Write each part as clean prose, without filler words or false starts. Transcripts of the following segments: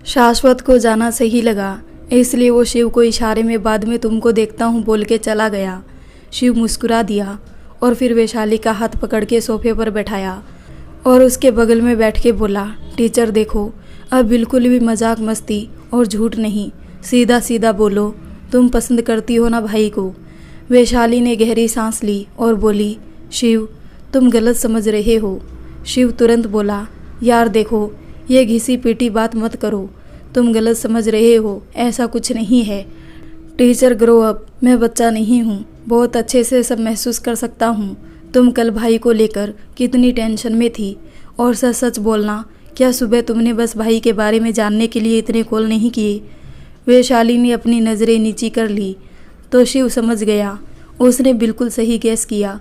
शाश्वत को जाना सही लगा, इसलिए वो शिव को इशारे में बाद में तुमको देखता हूँ बोल के चला गया। शिव मुस्कुरा दिया और फिर वैशाली का हाथ पकड़ के सोफे पर बैठाया और उसके बगल में बैठ के बोला, टीचर देखो, अब बिल्कुल भी मजाक मस्ती और झूठ नहीं, सीधा सीधा बोलो, तुम पसंद करती हो ना भाई को। वैशाली ने गहरी सांस ली और बोली, शिव तुम गलत समझ रहे हो। शिव तुरंत बोला, यार देखो, ये घिसी पीटी बात मत करो, तुम गलत समझ रहे हो, ऐसा कुछ नहीं है। टीचर ग्रो अप, मैं बच्चा नहीं हूँ, बहुत अच्छे से सब महसूस कर सकता हूँ। तुम कल भाई को लेकर कितनी टेंशन में थी, और सच सच बोलना, क्या सुबह तुमने बस भाई के बारे में जानने के लिए इतने कॉल नहीं किए? वैशाली ने अपनी नज़रें नीची कर ली तो शिव समझ गया, उसने बिल्कुल सही गैस किया।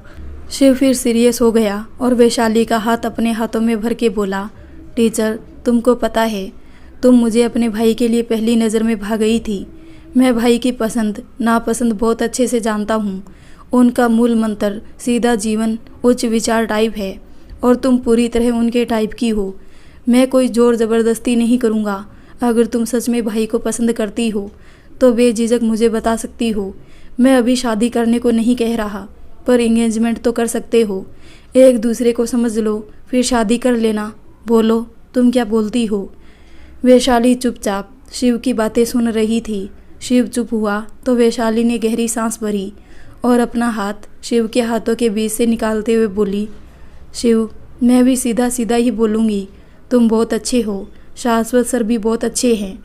शिव फिर सीरियस हो गया और वैशाली का हाथ अपने हाथों में भर के बोला, टीचर तुमको पता है, तुम मुझे अपने भाई के लिए पहली नज़र में भा गई थी। मैं भाई की पसंद नापसंद बहुत अच्छे से जानता हूँ। उनका मूल मंत्र सीधा जीवन उच्च विचार टाइप है और तुम पूरी तरह उनके टाइप की हो। मैं कोई जोर ज़बरदस्ती नहीं करूँगा। अगर तुम सच में भाई को पसंद करती हो तो बेझिझक मुझे बता सकती हो। मैं अभी शादी करने को नहीं कह रहा, पर एंगेजमेंट तो कर सकते हो। एक दूसरे को समझ लो, फिर शादी कर लेना। बोलो, तुम क्या बोलती हो? वैशाली चुपचाप शिव की बातें सुन रही थी। शिव चुप हुआ तो वैशाली ने गहरी सांस भरी और अपना हाथ शिव के हाथों के बीच से निकालते हुए बोली, शिव मैं भी सीधा सीधा ही बोलूँगी, तुम बहुत अच्छे हो, शाश्वत सर भी बहुत अच्छे हैं।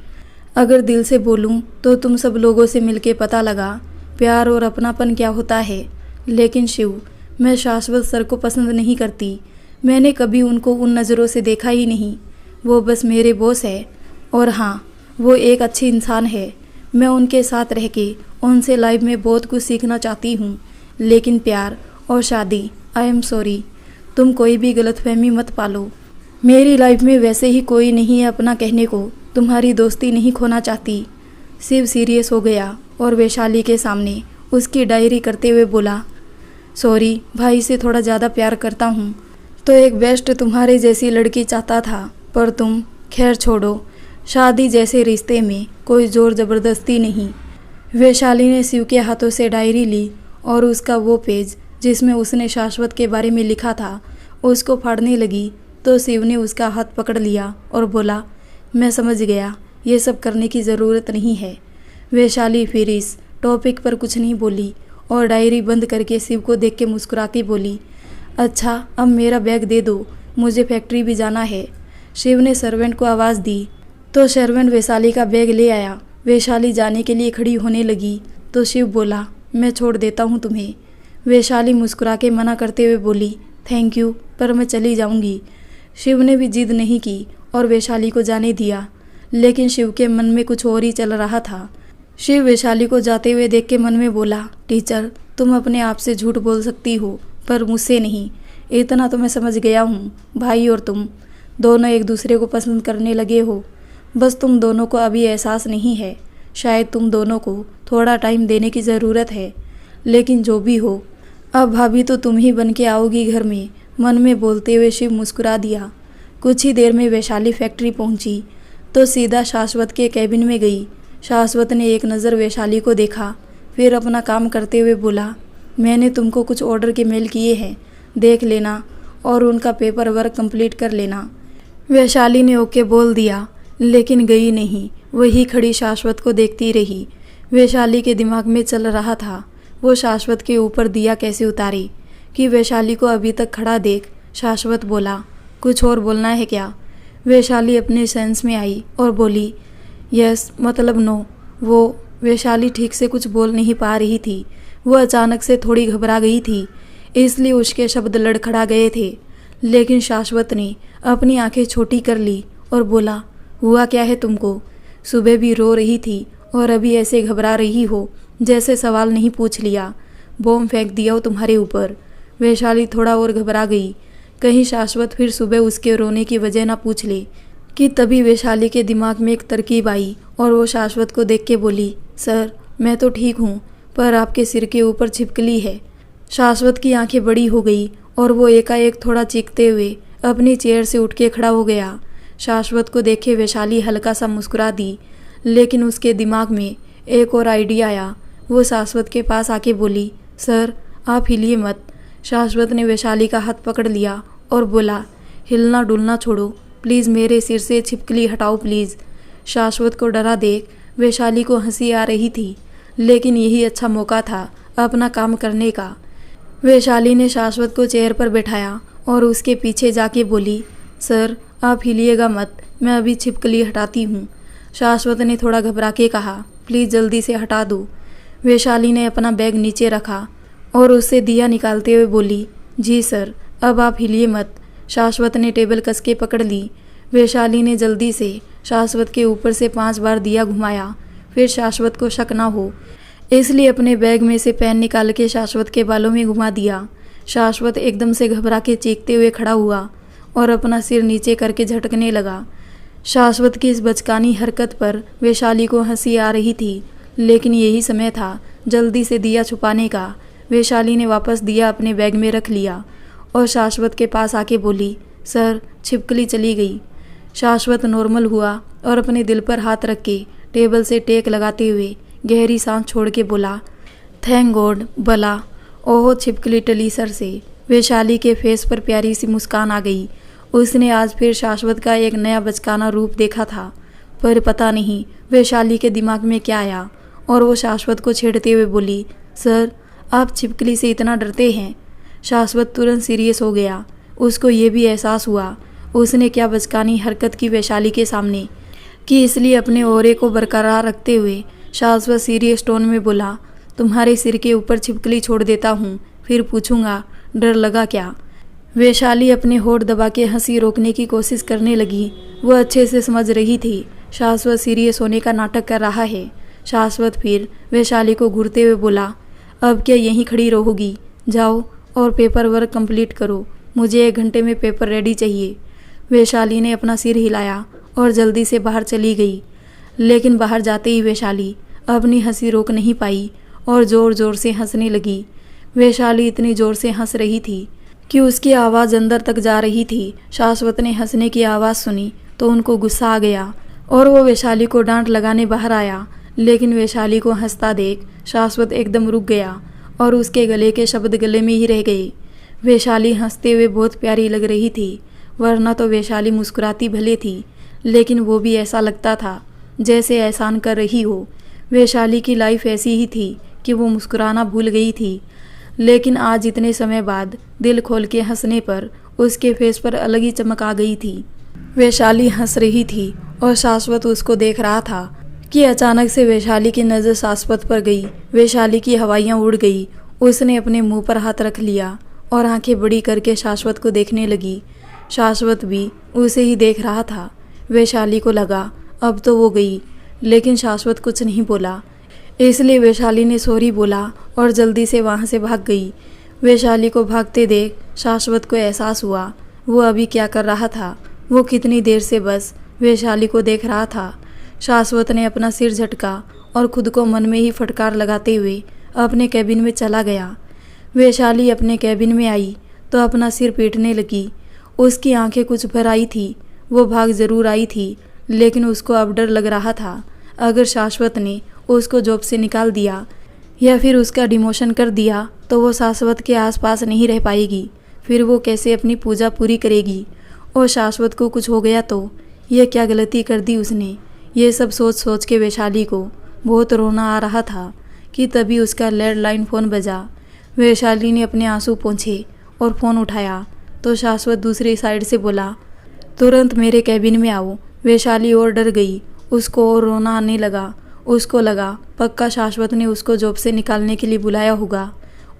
अगर दिल से बोलूँ तो तुम सब लोगों से मिलके पता लगा प्यार और अपनापन क्या होता है। लेकिन शिव, मैं शाश्वत सर को पसंद नहीं करती। मैंने कभी उनको उन नज़रों से देखा ही नहीं। वो बस मेरे बॉस है, और हाँ, वो एक अच्छी इंसान है। मैं उनके साथ रह के उनसे लाइफ में बहुत कुछ सीखना चाहती हूँ, लेकिन प्यार और शादी, आई एम सॉरी, तुम कोई भी गलतफहमी मत पालो। मेरी लाइफ में वैसे ही कोई नहीं है अपना कहने को, तुम्हारी दोस्ती नहीं खोना चाहती। शिव सीरियस हो गया और वैशाली के सामने उसकी डायरी करते हुए बोला, सॉरी, भाई से थोड़ा ज़्यादा प्यार करता हूँ तो एक बेस्ट तुम्हारे जैसी लड़की चाहता था, पर तुम, खैर छोड़ो, शादी जैसे रिश्ते में कोई जोर ज़बरदस्ती नहीं। वैशाली ने शिव के हाथों से डायरी ली और उसका वो पेज जिसमें उसने शाश्वत के बारे में लिखा था उसको फाड़ने लगी तो शिव ने उसका हाथ पकड़ लिया और बोला, मैं समझ गया, ये सब करने की ज़रूरत नहीं है। वैशाली फिर इस टॉपिक पर कुछ नहीं बोली और डायरी बंद करके शिव को देख के मुस्कुरा के बोली, अच्छा अब मेरा बैग दे दो, मुझे फैक्ट्री भी जाना है। शिव ने सर्वेंट को आवाज़ दी तो सर्वेंट वैशाली का बैग ले आया। वैशाली जाने के लिए खड़ी होने लगी तो शिव बोला, मैं छोड़ देता हूँ तुम्हें। वैशाली मुस्कुरा के मना करते हुए बोली, थैंक यू, पर मैं चली जाऊँगी। शिव ने भी जिद नहीं की और वैशाली को जाने दिया, लेकिन शिव के मन में कुछ और ही चल रहा था। शिव वैशाली को जाते हुए देख के मन में बोला, टीचर तुम अपने आप से झूठ बोल सकती हो, पर मुझसे नहीं। इतना तो मैं समझ गया हूँ, भाई और तुम दोनों एक दूसरे को पसंद करने लगे हो। बस तुम दोनों को अभी एहसास नहीं है। शायद तुम दोनों को थोड़ा टाइम देने की ज़रूरत है। लेकिन जो भी हो, अब भाभी तो तुम ही बन के आओगी घर में, मन में बोलते हुए शिव मुस्कुरा दिया। कुछ ही देर में वैशाली फैक्ट्री पहुंची तो सीधा शाश्वत के कैबिन में गई। शाश्वत ने एक नज़र वैशाली को देखा, फिर अपना काम करते हुए बोला, मैंने तुमको कुछ ऑर्डर के मेल किए हैं, देख लेना और उनका पेपर वर्क कंप्लीट कर लेना। वैशाली ने ओके बोल दिया, लेकिन गई नहीं, वही खड़ी शाश्वत को देखती रही। वैशाली के दिमाग में चल रहा था वो शाश्वत के ऊपर दिया कैसे उतारे, कि वैशाली को अभी तक खड़ा देख शाश्वत बोला, कुछ और बोलना है क्या? वैशाली अपने सेंस में आई और बोली, यस मतलब नो। वो वैशाली ठीक से कुछ बोल नहीं पा रही थी। वो अचानक से थोड़ी घबरा गई थी, इसलिए उसके शब्द लड़खड़ा गए थे। लेकिन शाश्वत ने अपनी आंखें छोटी कर ली और बोला, हुआ क्या है तुमको? सुबह भी रो रही थी और अभी ऐसे घबरा रही हो जैसे सवाल नहीं पूछ लिया, बॉम्ब फेंक दिया हो तुम्हारे ऊपर। वैशाली थोड़ा और घबरा गई, कहीं शाश्वत फिर सुबह उसके रोने की वजह ना पूछ ले। कि तभी वैशाली के दिमाग में एक तरकीब आई और वो शाश्वत को देख के बोली, सर मैं तो ठीक हूँ, पर आपके सिर के ऊपर छिपकली है। शाश्वत की आंखें बड़ी हो गई और वो एकाएक थोड़ा चीखते हुए अपनी चेयर से उठ के खड़ा हो गया। शाश्वत को देखे वैशाली हल्का सा मुस्कुरा दी, लेकिन उसके दिमाग में एक और आइडिया आया। वो शाश्वत के पास आके बोली, सर आप हिलिए मत। शाश्वत ने वैशाली का हाथ पकड़ लिया और बोला, हिलना डुलना छोड़ो प्लीज़, मेरे सिर से छिपकली हटाओ प्लीज़। शाश्वत को डरा देख वैशाली को हंसी आ रही थी, लेकिन यही अच्छा मौका था अपना काम करने का। वैशाली ने शाश्वत को चेयर पर बैठाया और उसके पीछे जाके बोली, सर आप हिलिएगा मत, मैं अभी छिपकली हटाती हूँ। शाश्वत ने थोड़ा घबरा के कहा, प्लीज़ जल्दी से हटा दो। वैशाली ने अपना बैग नीचे रखा और उससे दिया निकालते हुए बोली, जी सर अब आप हिलिए मत। शाश्वत ने टेबल कस के पकड़ ली। वैशाली ने जल्दी से शाश्वत के ऊपर से 5 बार दिया घुमाया। फिर शाश्वत को शक ना हो इसलिए अपने बैग में से पेन निकाल के शाश्वत के बालों में घुमा दिया। शाश्वत एकदम से घबरा के चीखते हुए खड़ा हुआ और अपना सिर नीचे करके झटकने लगा। शाश्वत की इस बचकानी हरकत पर वैशाली को हंसी आ रही थी, लेकिन यही समय था जल्दी से दिया छुपाने का। वैशाली ने वापस दिया अपने बैग में रख लिया और शाश्वत के पास आके बोली, सर छिपकली चली गई। शाश्वत नॉर्मल हुआ और अपने दिल पर हाथ रख के टेबल से टेक लगाते हुए गहरी सांस छोड़ के बोला, थैंक गॉड भला। ओहो छिपकली टली सर से। वैशाली के फेस पर प्यारी सी मुस्कान आ गई। उसने आज फिर शाश्वत का एक नया बचकाना रूप देखा था, पर पता नहीं वैशाली के दिमाग में क्या आया और वो शाश्वत को छेड़ते हुए बोली, सर आप छिपकली से इतना डरते हैं। शाश्वत तुरंत सीरियस हो गया। उसको ये भी एहसास हुआ उसने क्या बचकानी हरकत की वैशाली के सामने कि, इसलिए अपने ओरे को बरकरार रखते हुए शाश्वत सीरियस टोन में बोला, तुम्हारे सिर के ऊपर छिपकली छोड़ देता हूँ, फिर पूछूंगा डर लगा क्या। वैशाली अपने होठ दबा के हंसी रोकने की कोशिश करने लगी। वह अच्छे से समझ रही थी शाश्वत सीरियस होने का नाटक कर रहा है। शाश्वत फिर वैशाली को घूरते हुए बोला, अब क्या यहीं खड़ी रहोगी, जाओ और पेपर वर्क कंप्लीट करो, मुझे 1 घंटे में पेपर रेडी चाहिए। वैशाली ने अपना सिर हिलाया और जल्दी से बाहर चली गई, लेकिन बाहर जाते ही वैशाली अपनी हंसी रोक नहीं पाई और ज़ोर ज़ोर से हंसने लगी। वैशाली इतनी ज़ोर से हंस रही थी कि उसकी आवाज़ अंदर तक जा रही थी। शाश्वत ने हंसने की आवाज़ सुनी तो उनको गुस्सा आ गया और वो वैशाली को डांट लगाने बाहर आया, लेकिन वैशाली को हंसता देख शाश्वत एकदम रुक गया और उसके गले के शब्द गले में ही रह गए। वैशाली हंसते हुए बहुत प्यारी लग रही थी, वरना तो वैशाली मुस्कुराती भले थी, लेकिन वो भी ऐसा लगता था जैसे एहसान कर रही हो। वैशाली की लाइफ ऐसी ही थी कि वो मुस्कुराना भूल गई थी, लेकिन आज इतने समय बाद दिल खोल के हंसने पर उसके फेस पर अलग ही चमक आ गई थी। वैशाली हंस रही थी और शाश्वत उसको देख रहा था कि अचानक से वैशाली की नज़र शाश्वत पर गई। वैशाली की हवाइयाँ उड़ गई। उसने अपने मुंह पर हाथ रख लिया और आंखें बड़ी करके शाश्वत को देखने लगी। शाश्वत भी उसे ही देख रहा था। वैशाली को लगा अब तो वो गई, लेकिन शाश्वत कुछ नहीं बोला, इसलिए वैशाली ने सॉरी बोला और जल्दी से वहाँ से भाग गई। वैशाली को भागते देख शाश्वत को एहसास हुआ वो अभी क्या कर रहा था। वो कितनी देर से बस वैशाली को देख रहा था। शाश्वत ने अपना सिर झटका और खुद को मन में ही फटकार लगाते हुए अपने कैबिन में चला गया। वैशाली अपने कैबिन में आई तो अपना सिर पीटने लगी। उसकी आंखें कुछ भर आई थी। वो भाग जरूर आई थी, लेकिन उसको अब डर लग रहा था अगर शाश्वत ने उसको जॉब से निकाल दिया या फिर उसका डिमोशन कर दिया तो वो शाश्वत के आसपास नहीं रह पाएगी। फिर वो कैसे अपनी पूजा पूरी करेगी और शाश्वत को कुछ हो गया तो यह क्या गलती कर दी उसने। ये सब सोच सोच के वैशाली को बहुत रोना आ रहा था कि तभी उसका लैंडलाइन फ़ोन बजा। वैशाली ने अपने आंसू पोंछे और फ़ोन उठाया तो शाश्वत दूसरी साइड से बोला, तुरंत मेरे कैबिन में आओ। वैशाली और डर गई। उसको और रोना आने लगा। उसको लगा पक्का शाश्वत ने उसको जॉब से निकालने के लिए बुलाया होगा।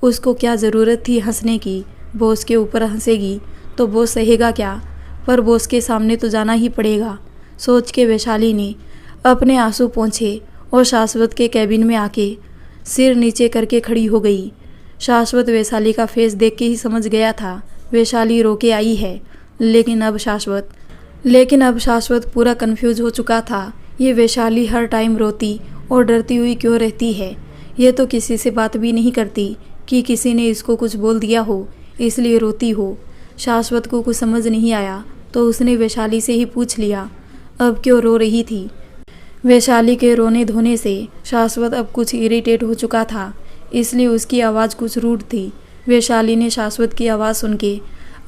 उसको क्या ज़रूरत थी हंसने की। बॉस के ऊपर हंसेगी तो बॉस सहेगा क्या, पर बॉस के सामने तो जाना ही पड़ेगा। सोच के वैशाली ने अपने आंसू पोंछे और शाश्वत के कैबिन में आके सिर नीचे करके खड़ी हो गई। शाश्वत वैशाली का फेस देख के ही समझ गया था वैशाली रो के आई है, लेकिन अब शाश्वत पूरा कंफ्यूज हो चुका था। ये वैशाली हर टाइम रोती और डरती हुई क्यों रहती है। ये तो किसी से बात भी नहीं करती कि किसी ने इसको कुछ बोल दिया हो इसलिए रोती हो। शाश्वत को कुछ समझ नहीं आया तो उसने वैशाली से ही पूछ लिया, अब क्यों रो रही थी। वैशाली के रोने धोने से शाश्वत अब कुछ इरिटेट हो चुका था, इसलिए उसकी आवाज़ कुछ रूड थी। वैशाली ने शाश्वत की आवाज़ सुन के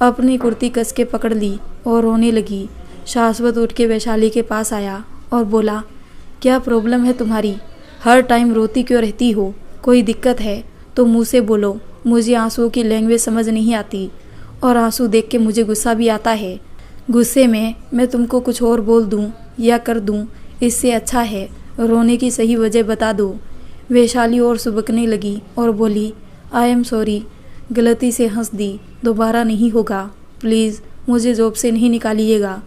अपनी कुर्ती कस के पकड़ ली और रोने लगी। शाश्वत उठ के वैशाली के पास आया और बोला, क्या प्रॉब्लम है तुम्हारी? हर टाइम रोती क्यों रहती हो? कोई दिक्कत है तो मुँह से बोलो, मुझे आंसुओं की लैंग्वेज समझ नहीं आती और आंसू देख के मुझे गुस्सा भी आता है। गुस्से में मैं तुमको कुछ और बोल दूँ या कर दूँ, इससे अच्छा है रोने की सही वजह बता दो। वैशाली और सुबकने लगी और बोली, आई एम सॉरी, गलती से हंस दी, दोबारा नहीं होगा। प्लीज़ मुझे जॉब से नहीं निकालिएगा।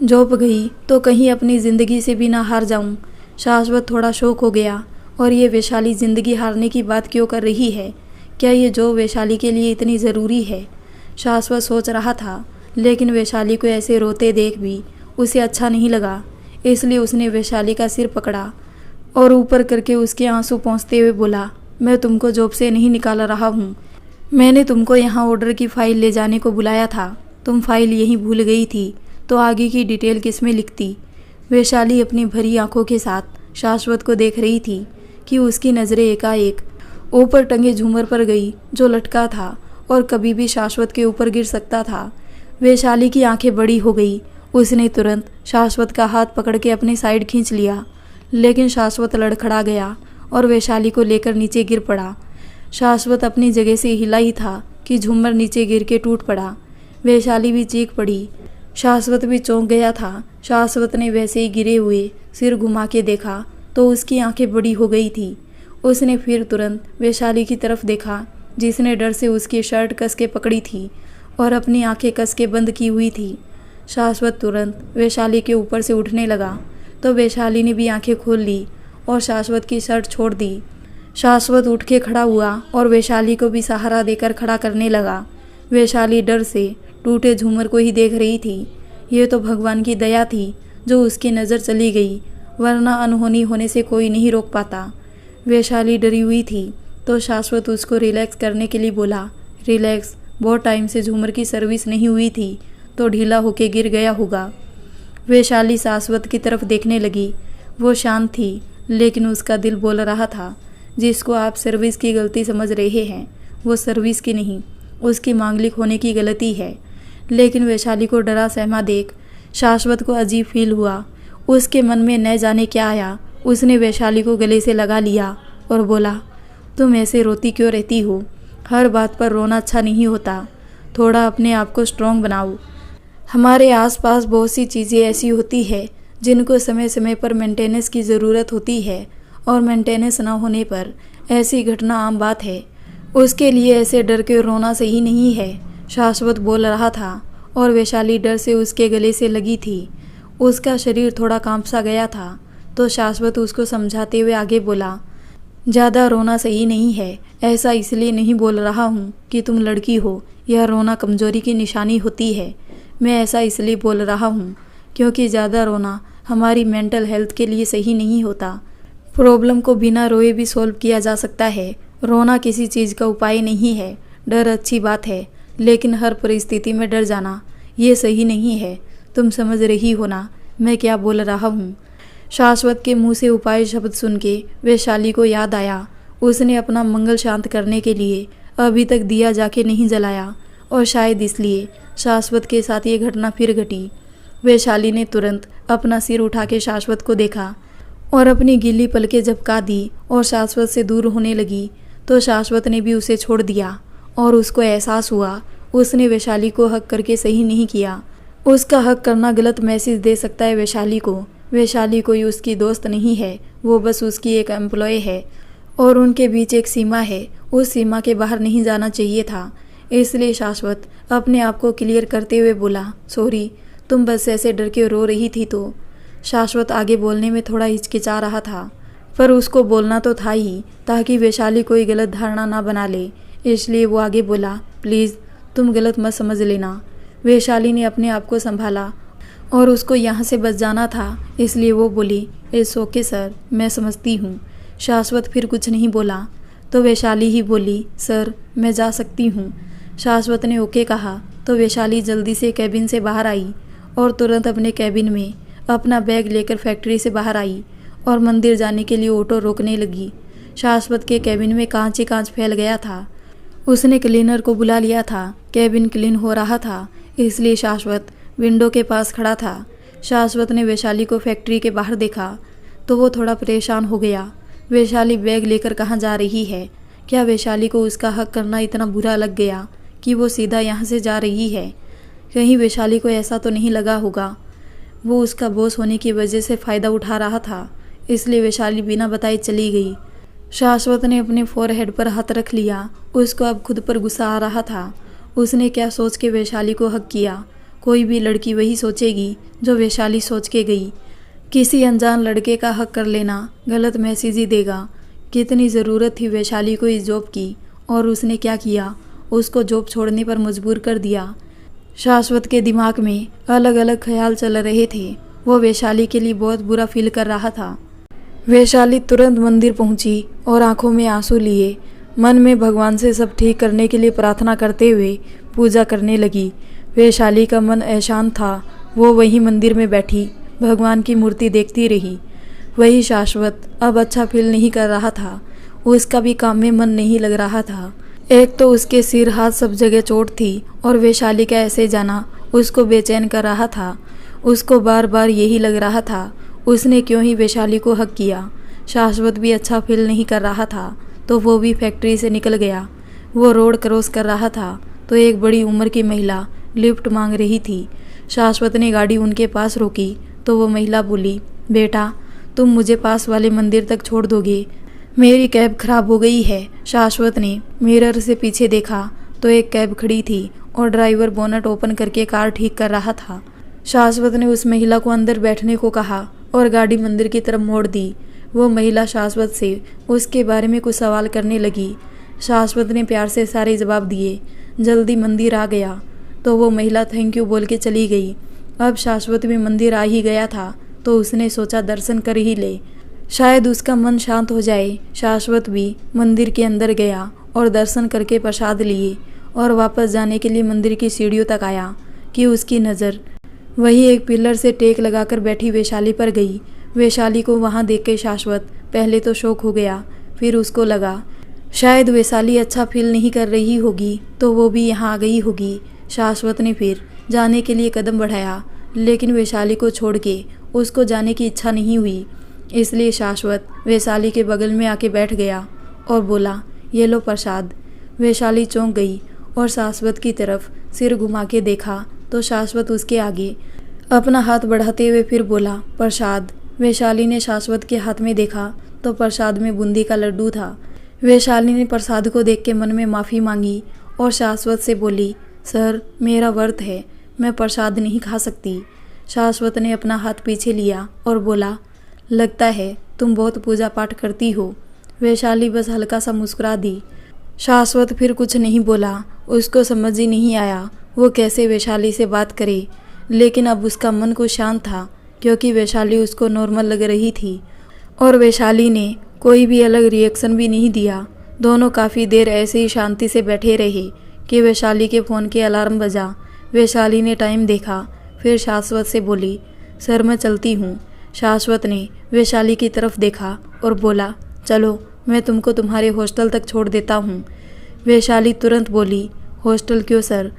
जॉब गई तो कहीं अपनी ज़िंदगी से भी ना हार जाऊं। शाश्वत थोड़ा शौक हो गया, और ये वैशाली ज़िंदगी हारने की बात क्यों कर रही है? क्या ये जॉब वैशाली के लिए इतनी ज़रूरी है? शाश्वत सोच रहा था, लेकिन वैशाली को ऐसे रोते देख भी उसे अच्छा नहीं लगा, इसलिए उसने वैशाली का सिर पकड़ा और ऊपर करके उसके आंसू पोंछते हुए बोला, मैं तुमको जॉब से नहीं निकाल रहा हूँ। मैंने तुमको यहाँ ऑर्डर की फ़ाइल ले जाने को बुलाया था, तुम फाइल यहीं भूल गई थी तो आगे की डिटेल किसमें लिखती? वैशाली अपनी भरी आंखों के साथ शाश्वत को देख रही थी कि उसकी नज़रें एकाएक ऊपर टंगे झूमर पर गई जो लटका था और कभी भी शाश्वत के ऊपर गिर सकता था। वैशाली की आंखें बड़ी हो गई। उसने तुरंत शाश्वत का हाथ पकड़ के अपनी साइड खींच लिया, लेकिन शाश्वत लड़खड़ा गया और वैशाली को लेकर नीचे गिर पड़ा। शाश्वत अपनी जगह से हिला ही था कि झूमर नीचे गिर के टूट पड़ा। वैशाली भी चीख पड़ी। शाश्वत भी चौंक गया था। शाश्वत ने वैसे ही गिरे हुए सिर घुमा के देखा तो उसकी आंखें बड़ी हो गई थी। उसने फिर तुरंत वैशाली की तरफ देखा, जिसने डर से उसकी शर्ट कस के पकड़ी थी और अपनी आंखें कस के बंद की हुई थी। शाश्वत तुरंत वैशाली के ऊपर से उठने लगा तो वैशाली ने भी आंखें खोल ली और शाश्वत की शर्ट छोड़ दी। शाश्वत उठ के खड़ा हुआ और वैशाली को भी सहारा देकर खड़ा करने लगा। वैशाली डर से टूटे झूमर को ही देख रही थी। ये तो भगवान की दया थी जो उसकी नज़र चली गई, वरना अनहोनी होने से कोई नहीं रोक पाता। वैशाली डरी हुई थी तो शाश्वत उसको रिलैक्स करने के लिए बोला, रिलैक्स, बहुत टाइम से झूमर की सर्विस नहीं हुई थी तो ढीला होके गिर गया होगा। वैशाली शाश्वत की तरफ देखने लगी। वो शांत थी, लेकिन उसका दिल बोल रहा था, जिसको आप सर्विस की गलती समझ रहे हैं वो सर्विस की नहीं, उसकी मांगलिक होने की गलती है। लेकिन वैशाली को डरा सहमा देख शाश्वत को अजीब फील हुआ। उसके मन में न जाने क्या आया। उसने वैशाली को गले से लगा लिया और बोला, तुम ऐसे रोती क्यों रहती हो? हर बात पर रोना अच्छा नहीं होता, थोड़ा अपने आप को स्ट्रॉन्ग बनाओ। हमारे आसपास बहुत सी चीज़ें ऐसी होती है जिनको समय समय पर मेंटेनेंस की ज़रूरत होती है, और मेंटेनेंस ना होने पर ऐसी घटना आम बात है। उसके लिए ऐसे डर के रोना सही नहीं है। शाश्वत बोल रहा था और वैशाली डर से उसके गले से लगी थी। उसका शरीर थोड़ा कांप सा गया था तो शाश्वत उसको समझाते हुए आगे बोला, ज़्यादा रोना सही नहीं है। ऐसा इसलिए नहीं बोल रहा हूँ कि तुम लड़की हो, यह रोना कमज़ोरी की निशानी होती है। मैं ऐसा इसलिए बोल रहा हूँ क्योंकि ज़्यादा रोना हमारी मेंटल हेल्थ के लिए सही नहीं होता। प्रॉब्लम को बिना रोए भी सॉल्व किया जा सकता है। रोना किसी चीज़ का उपाय नहीं है। डर अच्छी बात है, लेकिन हर परिस्थिति में डर जाना ये सही नहीं है। तुम समझ रही हो ना मैं क्या बोल रहा हूँ? शाश्वत के मुंह से उपाय शब्द सुन के वैशाली को याद आया, उसने अपना मंगल शांत करने के लिए अभी तक दिया जाके नहीं जलाया, और शायद इसलिए शाश्वत के साथ ये घटना फिर घटी। वैशाली ने तुरंत अपना सिर उठा के शाश्वत को देखा और अपनी गीली पलकें झपका दी और शाश्वत से दूर होने लगी, तो शाश्वत ने भी उसे छोड़ दिया और उसको एहसास हुआ उसने वैशाली को हक करके सही नहीं किया। उसका हक करना गलत मैसेज दे सकता है वैशाली को। वैशाली कोई उसकी दोस्त नहीं है, वो बस उसकी एक एम्प्लॉय है और उनके बीच एक सीमा है। उस सीमा के बाहर नहीं जाना चाहिए था। इसलिए शाश्वत अपने आप को क्लियर करते हुए बोला, सॉरी, तुम बस ऐसे डर के रो रही थी। तो शाश्वत आगे बोलने में थोड़ा हिचकिचा रहा था, पर उसको बोलना तो था ही ताकि वैशाली कोई गलत धारणा ना बना ले। इसलिए वो आगे बोला, प्लीज़ तुम गलत मत समझ लेना। वैशाली ने अपने आप को संभाला और उसको यहाँ से बच जाना था, इसलिए वो बोली, इट्स ओके सर, मैं समझती हूँ। शाश्वत फिर कुछ नहीं बोला तो वैशाली ही बोली, सर मैं जा सकती हूँ। शाश्वत ने ओके कहा तो वैशाली जल्दी से कैबिन से बाहर आई और तुरंत अपने कैबिन में अपना बैग लेकर फैक्ट्री से बाहर आई और मंदिर जाने के लिए ऑटो रोकने लगी। शाश्वत के कैबिन में कांच ही कांच फैल गया था। उसने क्लीनर को बुला लिया था। कैबिन क्लीन हो रहा था, इसलिए शाश्वत विंडो के पास खड़ा था। शाश्वत ने वैशाली को फैक्ट्री के बाहर देखा तो वो थोड़ा परेशान हो गया। वैशाली बैग लेकर कहाँ जा रही है? क्या वैशाली को उसका हक करना इतना बुरा लग गया कि वो सीधा यहाँ से जा रही है? कहीं वैशाली को ऐसा तो नहीं लगा होगा वो उसका बॉस होने की वजह से फ़ायदा उठा रहा था, इसलिए वैशाली बिना बताए चली गई। शाश्वत ने अपने फोरहेड पर हाथ रख लिया। उसको अब खुद पर गुस्सा आ रहा था। उसने क्या सोच के वैशाली को हक किया? कोई भी लड़की वही सोचेगी जो वैशाली सोच के गई। किसी अनजान लड़के का हक कर लेना गलत मैसेज ही देगा। कितनी ज़रूरत थी वैशाली को इस जॉब की और उसने क्या किया? उसको जॉब छोड़ने पर मजबूर कर दिया। शाश्वत के दिमाग में अलग अलग ख्याल चल रहे थे। वो वैशाली के लिए बहुत बुरा फील कर रहा था। वैशाली तुरंत मंदिर पहुंची और आंखों में आंसू लिए मन में भगवान से सब ठीक करने के लिए प्रार्थना करते हुए पूजा करने लगी। वैशाली का मन अशांत था। वो वहीं मंदिर में बैठी भगवान की मूर्ति देखती रही। वही शाश्वत अब अच्छा फील नहीं कर रहा था। उसका भी काम में मन नहीं लग रहा था। एक तो उसके सिर हाथ सब जगह चोट थी और वैशाली का ऐसे जाना उसको बेचैन कर रहा था। उसको बार बार यही लग रहा था उसने क्यों ही वैशाली को हक किया। शाश्वत भी अच्छा फील नहीं कर रहा था तो वो भी फैक्ट्री से निकल गया। वो रोड क्रॉस कर रहा था तो एक बड़ी उम्र की महिला लिफ्ट मांग रही थी। शाश्वत ने गाड़ी उनके पास रोकी तो वो महिला बोली, बेटा तुम मुझे पास वाले मंदिर तक छोड़ दोगे? मेरी कैब खराब हो गई है। शाश्वत ने मिरर से पीछे देखा तो एक कैब खड़ी थी और ड्राइवर बोनट ओपन करके कार ठीक कर रहा था। शाश्वत ने उस महिला को अंदर बैठने को कहा और गाड़ी मंदिर की तरफ मोड़ दी। वो महिला शाश्वत से उसके बारे में कुछ सवाल करने लगी। शाश्वत ने प्यार से सारे जवाब दिए। जल्दी मंदिर आ गया तो वो महिला थैंक यू बोल के चली गई। अब शाश्वत भी मंदिर आ ही गया था तो उसने सोचा दर्शन कर ही ले, शायद उसका मन शांत हो जाए। शाश्वत भी मंदिर के अंदर गया और दर्शन करके प्रसाद लिए और वापस जाने के लिए मंदिर की सीढ़ियों तक आया कि उसकी नज़र वही एक पिलर से टेक लगाकर बैठी वैशाली पर गई। वैशाली को वहां देख के शाश्वत पहले तो शौक हो गया, फिर उसको लगा शायद वैशाली अच्छा फील नहीं कर रही होगी तो वो भी यहाँ आ गई होगी। शाश्वत ने फिर जाने के लिए कदम बढ़ाया लेकिन वैशाली को छोड़ के उसको जाने की इच्छा नहीं हुई, इसलिए शाश्वत वैशाली के बगल में आके बैठ गया और बोला, ये लो प्रसाद। वैशाली चौंक गई और शाश्वत की तरफ सिर घुमा के देखा तो शाश्वत उसके आगे अपना हाथ बढ़ाते हुए फिर बोला, प्रसाद। वैशाली ने शाश्वत के हाथ में देखा तो प्रसाद में बूंदी का लड्डू था। वैशाली ने प्रसाद को देख के मन में माफ़ी मांगी और शाश्वत से बोली, सर मेरा व्रत है, मैं प्रसाद नहीं खा सकती। शाश्वत ने अपना हाथ पीछे लिया और बोला, लगता है तुम बहुत पूजा पाठ करती हो। वैशाली बस हल्का सा मुस्कुरा दी। शाश्वत फिर कुछ नहीं बोला। उसको समझ ही नहीं आया वो कैसे वैशाली से बात करे, लेकिन अब उसका मन कुछ शांत था क्योंकि वैशाली उसको नॉर्मल लग रही थी और वैशाली ने कोई भी अलग रिएक्शन भी नहीं दिया। दोनों काफ़ी देर ऐसे ही शांति से बैठे रहे कि वैशाली के फ़ोन के अलार्म बजा। वैशाली ने टाइम देखा, फिर शाश्वत से बोली, सर मैं चलती हूँ। शाश्वत ने वैशाली की तरफ देखा और बोला, चलो मैं तुमको तुम्हारे हॉस्टल तक छोड़ देता हूँ। वैशाली तुरंत बोली, हॉस्टल क्यों सर?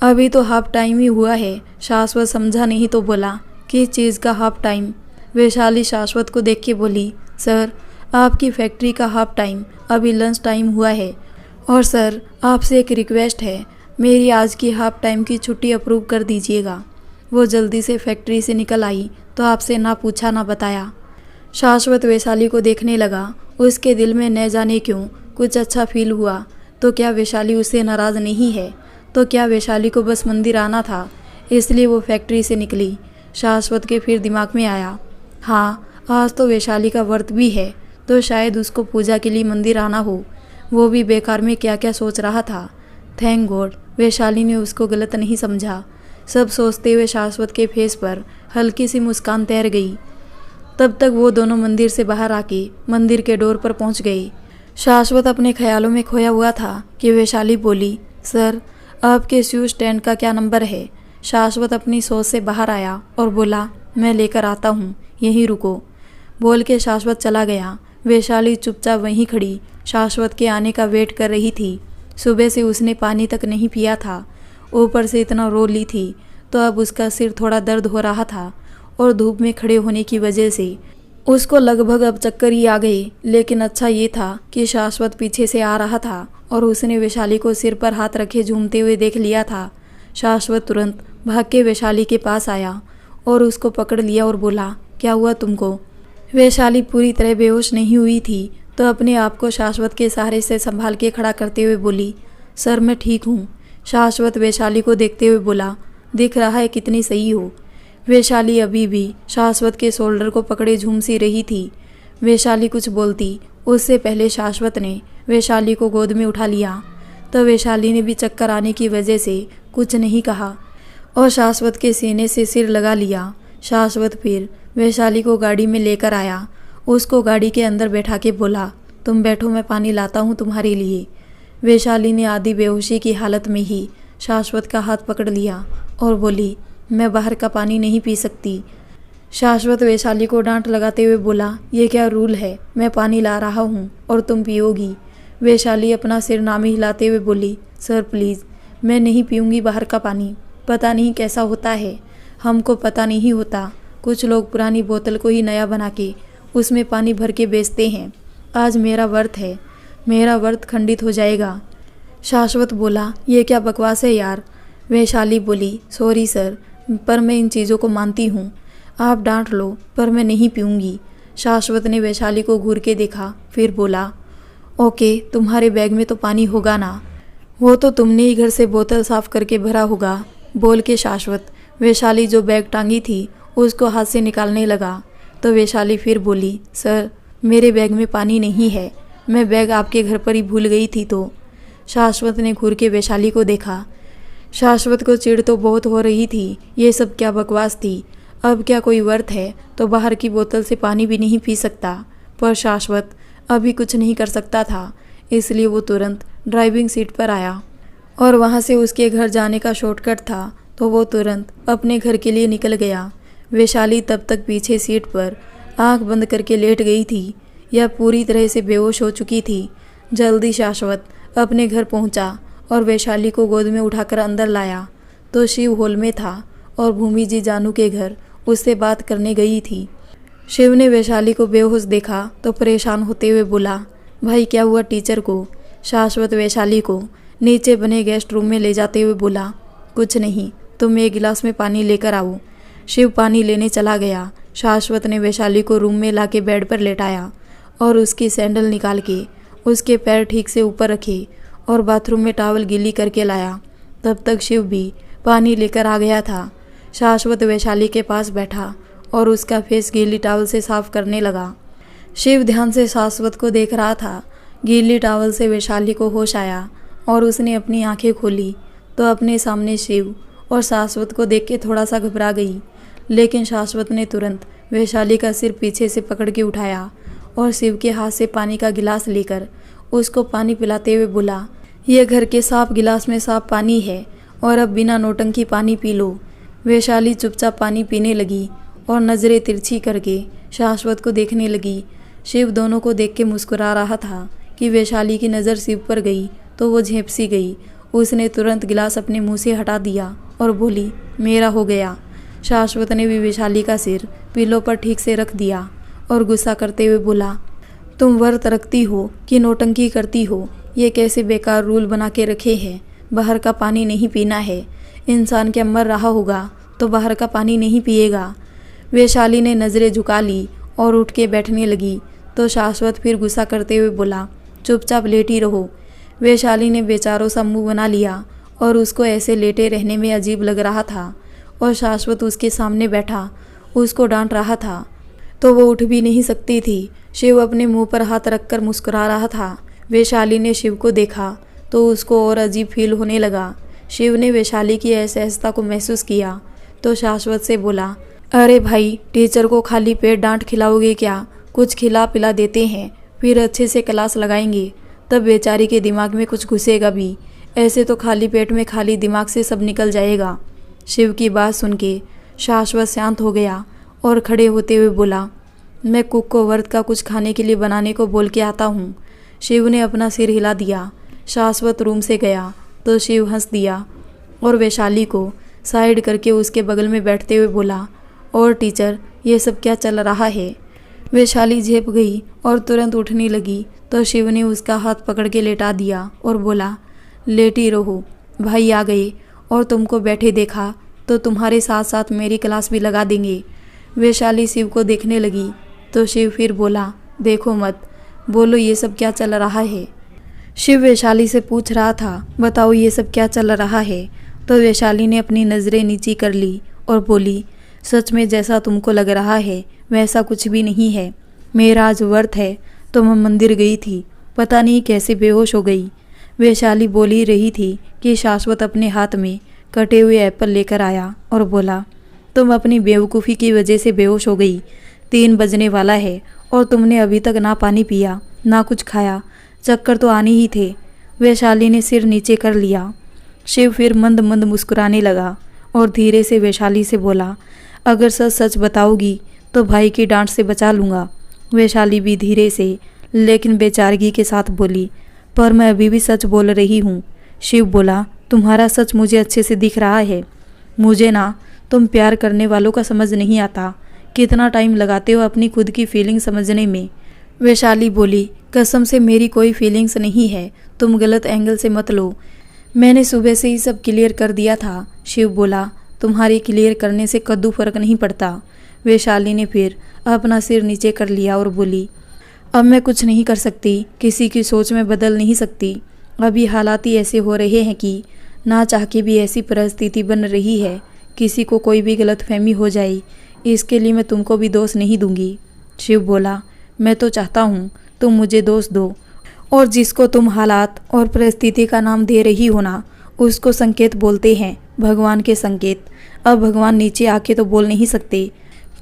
अभी तो हाफ टाइम ही हुआ है। शाश्वत समझा नहीं तो बोला, किस चीज़ का हाफ टाइम? वैशाली शाश्वत को देख के बोली, सर आपकी फैक्ट्री का हाफ टाइम, अभी लंच टाइम हुआ है। और सर आपसे एक रिक्वेस्ट है, मेरी आज की हाफ टाइम की छुट्टी अप्रूव कर दीजिएगा। वो जल्दी से फैक्ट्री से निकल आई तो आपसे ना पूछा ना बताया। शाश्वत वैशाली को देखने लगा। उसके दिल में न जाने क्यों कुछ अच्छा फील हुआ। तो क्या वैशाली उससे नाराज़ नहीं है? तो क्या वैशाली को बस मंदिर आना था इसलिए वो फैक्ट्री से निकली? शाश्वत के फिर दिमाग में आया, हाँ आज तो वैशाली का व्रत भी है तो शायद उसको पूजा के लिए मंदिर आना हो। वो भी बेकार में क्या क्या सोच रहा था। थैंक गॉड वैशाली ने उसको गलत नहीं समझा। सब सोचते हुए शाश्वत के फेस पर हल्की सी मुस्कान तैर गई। तब तक वो दोनों मंदिर से बाहर आके मंदिर के डोर पर पहुंच गए। शाश्वत अपने ख्यालों में खोया हुआ था कि वैशाली बोली, सर आपके शू स्टैंड का क्या नंबर है? शाश्वत अपनी सोच से बाहर आया और बोला, मैं लेकर आता हूँ, यहीं रुको। बोल के शाश्वत चला गया। वैशाली चुपचाप वहीं खड़ी शाश्वत के आने का वेट कर रही थी। सुबह से उसने पानी तक नहीं पिया था, ऊपर से इतना रो ली थी, तो अब उसका सिर थोड़ा दर्द हो रहा था और धूप में खड़े होने की वजह से उसको लगभग अब चक्कर ही आ गए। लेकिन अच्छा ये था कि शाश्वत पीछे से आ रहा था और उसने वैशाली को सिर पर हाथ रखे झूमते हुए देख लिया था। शाश्वत तुरंत भाग के वैशाली के पास आया और उसको पकड़ लिया और बोला, क्या हुआ तुमको? वैशाली पूरी तरह बेहोश नहीं हुई थी, तो अपने आप को शाश्वत के सहारे से संभाल के खड़ा करते हुए बोली, सर मैं ठीक हूँ। शाश्वत वैशाली को देखते हुए बोला, दिख रहा है कितनी सही हो। वैशाली अभी भी शाश्वत के शोल्डर को पकड़े झूम सी रही थी। वैशाली कुछ बोलती उससे पहले शाश्वत ने वैशाली को गोद में उठा लिया, तो वैशाली ने भी चक्कर आने की वजह से कुछ नहीं कहा और शाश्वत के सीने से सिर लगा लिया। शाश्वत फिर वैशाली को गाड़ी में लेकर आया, उसको गाड़ी के अंदर बैठा के बोला, तुम बैठो, मैं पानी लाता हूँ तुम्हारे लिए। वैशाली ने आधी बेहोशी की हालत में ही शाश्वत का हाथ पकड़ लिया और बोली, मैं बाहर का पानी नहीं पी सकती। शाश्वत वैशाली को डांट लगाते हुए बोला, ये क्या रूल है, मैं पानी ला रहा हूँ और तुम पियोगी। वैशाली अपना सिर नामी हिलाते हुए बोली, सर प्लीज़, मैं नहीं पीऊँगी बाहर का पानी, पता नहीं कैसा होता है, हमको पता नहीं होता। कुछ लोग पुरानी बोतल को ही नया बना के उसमें पानी भर के बेचते हैं। आज मेरा व्रत है, मेरा व्रत खंडित हो जाएगा। शाश्वत बोला, ये क्या बकवास है यार। वैशाली बोली, सॉरी सर, पर मैं इन चीज़ों को मानती हूँ, आप डांट लो पर मैं नहीं पीऊँगी। शाश्वत ने वैशाली को घूर के देखा, फिर बोला, ओके, तुम्हारे बैग में तो पानी होगा ना, वो तो तुमने ही घर से बोतल साफ करके भरा होगा। बोल के शाश्वत वैशाली जो बैग टांगी थी उसको हाथ से निकालने लगा, तो वैशाली फिर बोली, सर मेरे बैग में पानी नहीं है, मैं बैग आपके घर पर ही भूल गई थी। तो शाश्वत ने घूर के वैशाली को देखा। शाश्वत को चिढ़ तो बहुत हो रही थी, ये सब क्या बकवास थी। अब क्या कोई व्रत है तो बाहर की बोतल से पानी भी नहीं पी सकता, पर शाश्वत अभी कुछ नहीं कर सकता था, इसलिए वो तुरंत ड्राइविंग सीट पर आया और वहाँ से उसके घर जाने का शॉर्टकट था, तो वो तुरंत अपने घर के लिए निकल गया। वैशाली तब तक पीछे सीट पर आंख बंद करके लेट गई थी, यह पूरी तरह से बेहोश हो चुकी थी। जल्दी शाश्वत अपने घर पहुंचा और वैशाली को गोद में उठाकर अंदर लाया, तो शिव हॉल में था और भूमि जी जानू के घर उससे बात करने गई थी। शिव ने वैशाली को बेहोश देखा तो परेशान होते हुए बोला, भाई क्या हुआ टीचर को? शाश्वत वैशाली को नीचे बने गेस्ट रूम में ले जाते हुए बोला, कुछ नहीं, तुम एक गिलास में पानी लेकर आओ। शिव पानी लेने चला गया। शाश्वत ने वैशाली को रूम में लाके बेड पर लेटाया और उसकी सैंडल निकाल के उसके पैर ठीक से ऊपर रखे और बाथरूम में टॉवल गीली करके लाया। तब तक शिव भी पानी लेकर आ गया था। शाश्वत वैशाली के पास बैठा और उसका फेस गीली टॉवल से साफ करने लगा। शिव ध्यान से शाश्वत को देख रहा था। गीली टॉवल से वैशाली को होश आया और उसने अपनी आंखें खोली तो अपने सामने शिव और शाश्वत को देख के थोड़ा सा घबरा गई, लेकिन शाश्वत ने तुरंत वैशाली का सिर पीछे से पकड़ के उठाया और शिव के हाथ से पानी का गिलास लेकर उसको पानी पिलाते हुए बोला, यह घर के साफ गिलास में साफ पानी है और अब बिना नौटंकी पानी पी लो। वैशाली चुपचाप पानी पीने लगी और नज़रें तिरछी करके शाश्वत को देखने लगी। शिव दोनों को देख के मुस्कुरा रहा था कि वैशाली की नज़र शिव पर गई तो वो झेंपसी गई। उसने तुरंत गिलास अपने मुंह से हटा दिया और बोली, मेरा हो गया। शाश्वत ने भी वैशाली का सिर पिलो पर ठीक से रख दिया और गुस्सा करते हुए बोला, तुम व्रत रखती हो कि नौटंकी करती हो? ये कैसे बेकार रूल बना के रखे हैं, बाहर का पानी नहीं पीना है। इंसान क्या मर रहा होगा तो बाहर का पानी नहीं पिएगा। वैशाली ने नज़रें झुका ली और उठ के बैठने लगी, तो शाश्वत फिर गुस्सा करते हुए बोला, चुपचाप लेटी रहो। वैशाली ने बेचारों सा मुँह बना लिया और उसको ऐसे लेटे रहने में अजीब लग रहा था और शाश्वत उसके सामने बैठा उसको डांट रहा था तो वो उठ भी नहीं सकती थी। शिव अपने मुंह पर हाथ रखकर मुस्कुरा रहा था। वैशाली ने शिव को देखा तो उसको और अजीब फील होने लगा। शिव ने वैशाली की असहजता को महसूस किया तो शाश्वत से बोला, अरे भाई, टीचर को खाली पेट डांट खिलाओगे क्या? कुछ खिला पिला देते हैं, फिर अच्छे से क्लास लगाएंगे, तब बेचारी के दिमाग में कुछ घुसेगा भी। ऐसे तो खाली पेट में खाली दिमाग से सब निकल जाएगा। शिव की बात सुन के शाश्वत शांत हो गया और खड़े होते हुए बोला, मैं कुक को व्रत का कुछ खाने के लिए बनाने को बोल के आता हूँ। शिव ने अपना सिर हिला दिया। शाश्वत रूम से गया तो शिव हंस दिया और वैशाली को साइड करके उसके बगल में बैठते हुए बोला, और टीचर ये सब क्या चल रहा है। वैशाली झेप गई और तुरंत उठने लगी तो शिव ने उसका हाथ पकड़ के लेटा दिया और बोला, लेटी रहो, भाई आ गए और तुमको बैठे देखा तो तुम्हारे साथ साथ मेरी क्लास भी लगा देंगे। वैशाली शिव को देखने लगी तो शिव फिर बोला, देखो मत, बोलो ये सब क्या चल रहा है। शिव वैशाली से पूछ रहा था, बताओ ये सब क्या चल रहा है। तो वैशाली ने अपनी नज़रें नीची कर ली और बोली, सच में जैसा तुमको लग रहा है वैसा कुछ भी नहीं है। मेरा आज व्रत है तो मैं मंदिर गई थी, पता नहीं कैसे बेहोश हो गई। वैशाली बोल ही रही थी कि शाश्वत अपने हाथ में कटे हुए एप्पल लेकर आया और बोला, तुम अपनी बेवकूफ़ी की वजह से बेहोश हो गई। 3 बजने वाला है और तुमने अभी तक ना पानी पिया ना कुछ खाया, चक्कर तो आने ही थे। वैशाली ने सिर नीचे कर लिया। शिव फिर मंद मंद मुस्कुराने लगा और धीरे से वैशाली से बोला, अगर सच सच बताओगी तो भाई की डांट से बचा लूँगा। वैशाली भी धीरे से लेकिन बेचारगी के साथ बोली, पर मैं अभी भी सच बोल रही हूँ। शिव बोला, तुम्हारा सच मुझे अच्छे से दिख रहा है। मुझे ना तुम प्यार करने वालों का समझ नहीं आता, कितना टाइम लगाते हो अपनी खुद की फीलिंग समझने में। वैशाली बोली, कसम से मेरी कोई फीलिंग्स नहीं है, तुम गलत एंगल से मत लो, मैंने सुबह से ही सब क्लियर कर दिया था। शिव बोला, तुम्हारे क्लियर करने से कद्दू फर्क नहीं पड़ता। वैशाली ने फिर अपना सिर नीचे कर लिया और बोली, अब मैं कुछ नहीं कर सकती, किसी की सोच में बदल नहीं सकती। अभी हालात ही ऐसे हो रहे हैं कि ना चाह के भी ऐसी परिस्थिति बन रही है, किसी को कोई भी गलतफहमी हो जाए, इसके लिए मैं तुमको भी दोष नहीं दूंगी। शिव बोला, मैं तो चाहता हूँ तुम मुझे दोष दो, और जिसको तुम हालात और परिस्थिति का नाम दे रही हो ना, उसको संकेत बोलते हैं, भगवान के संकेत। अब भगवान नीचे आके तो बोल नहीं सकते।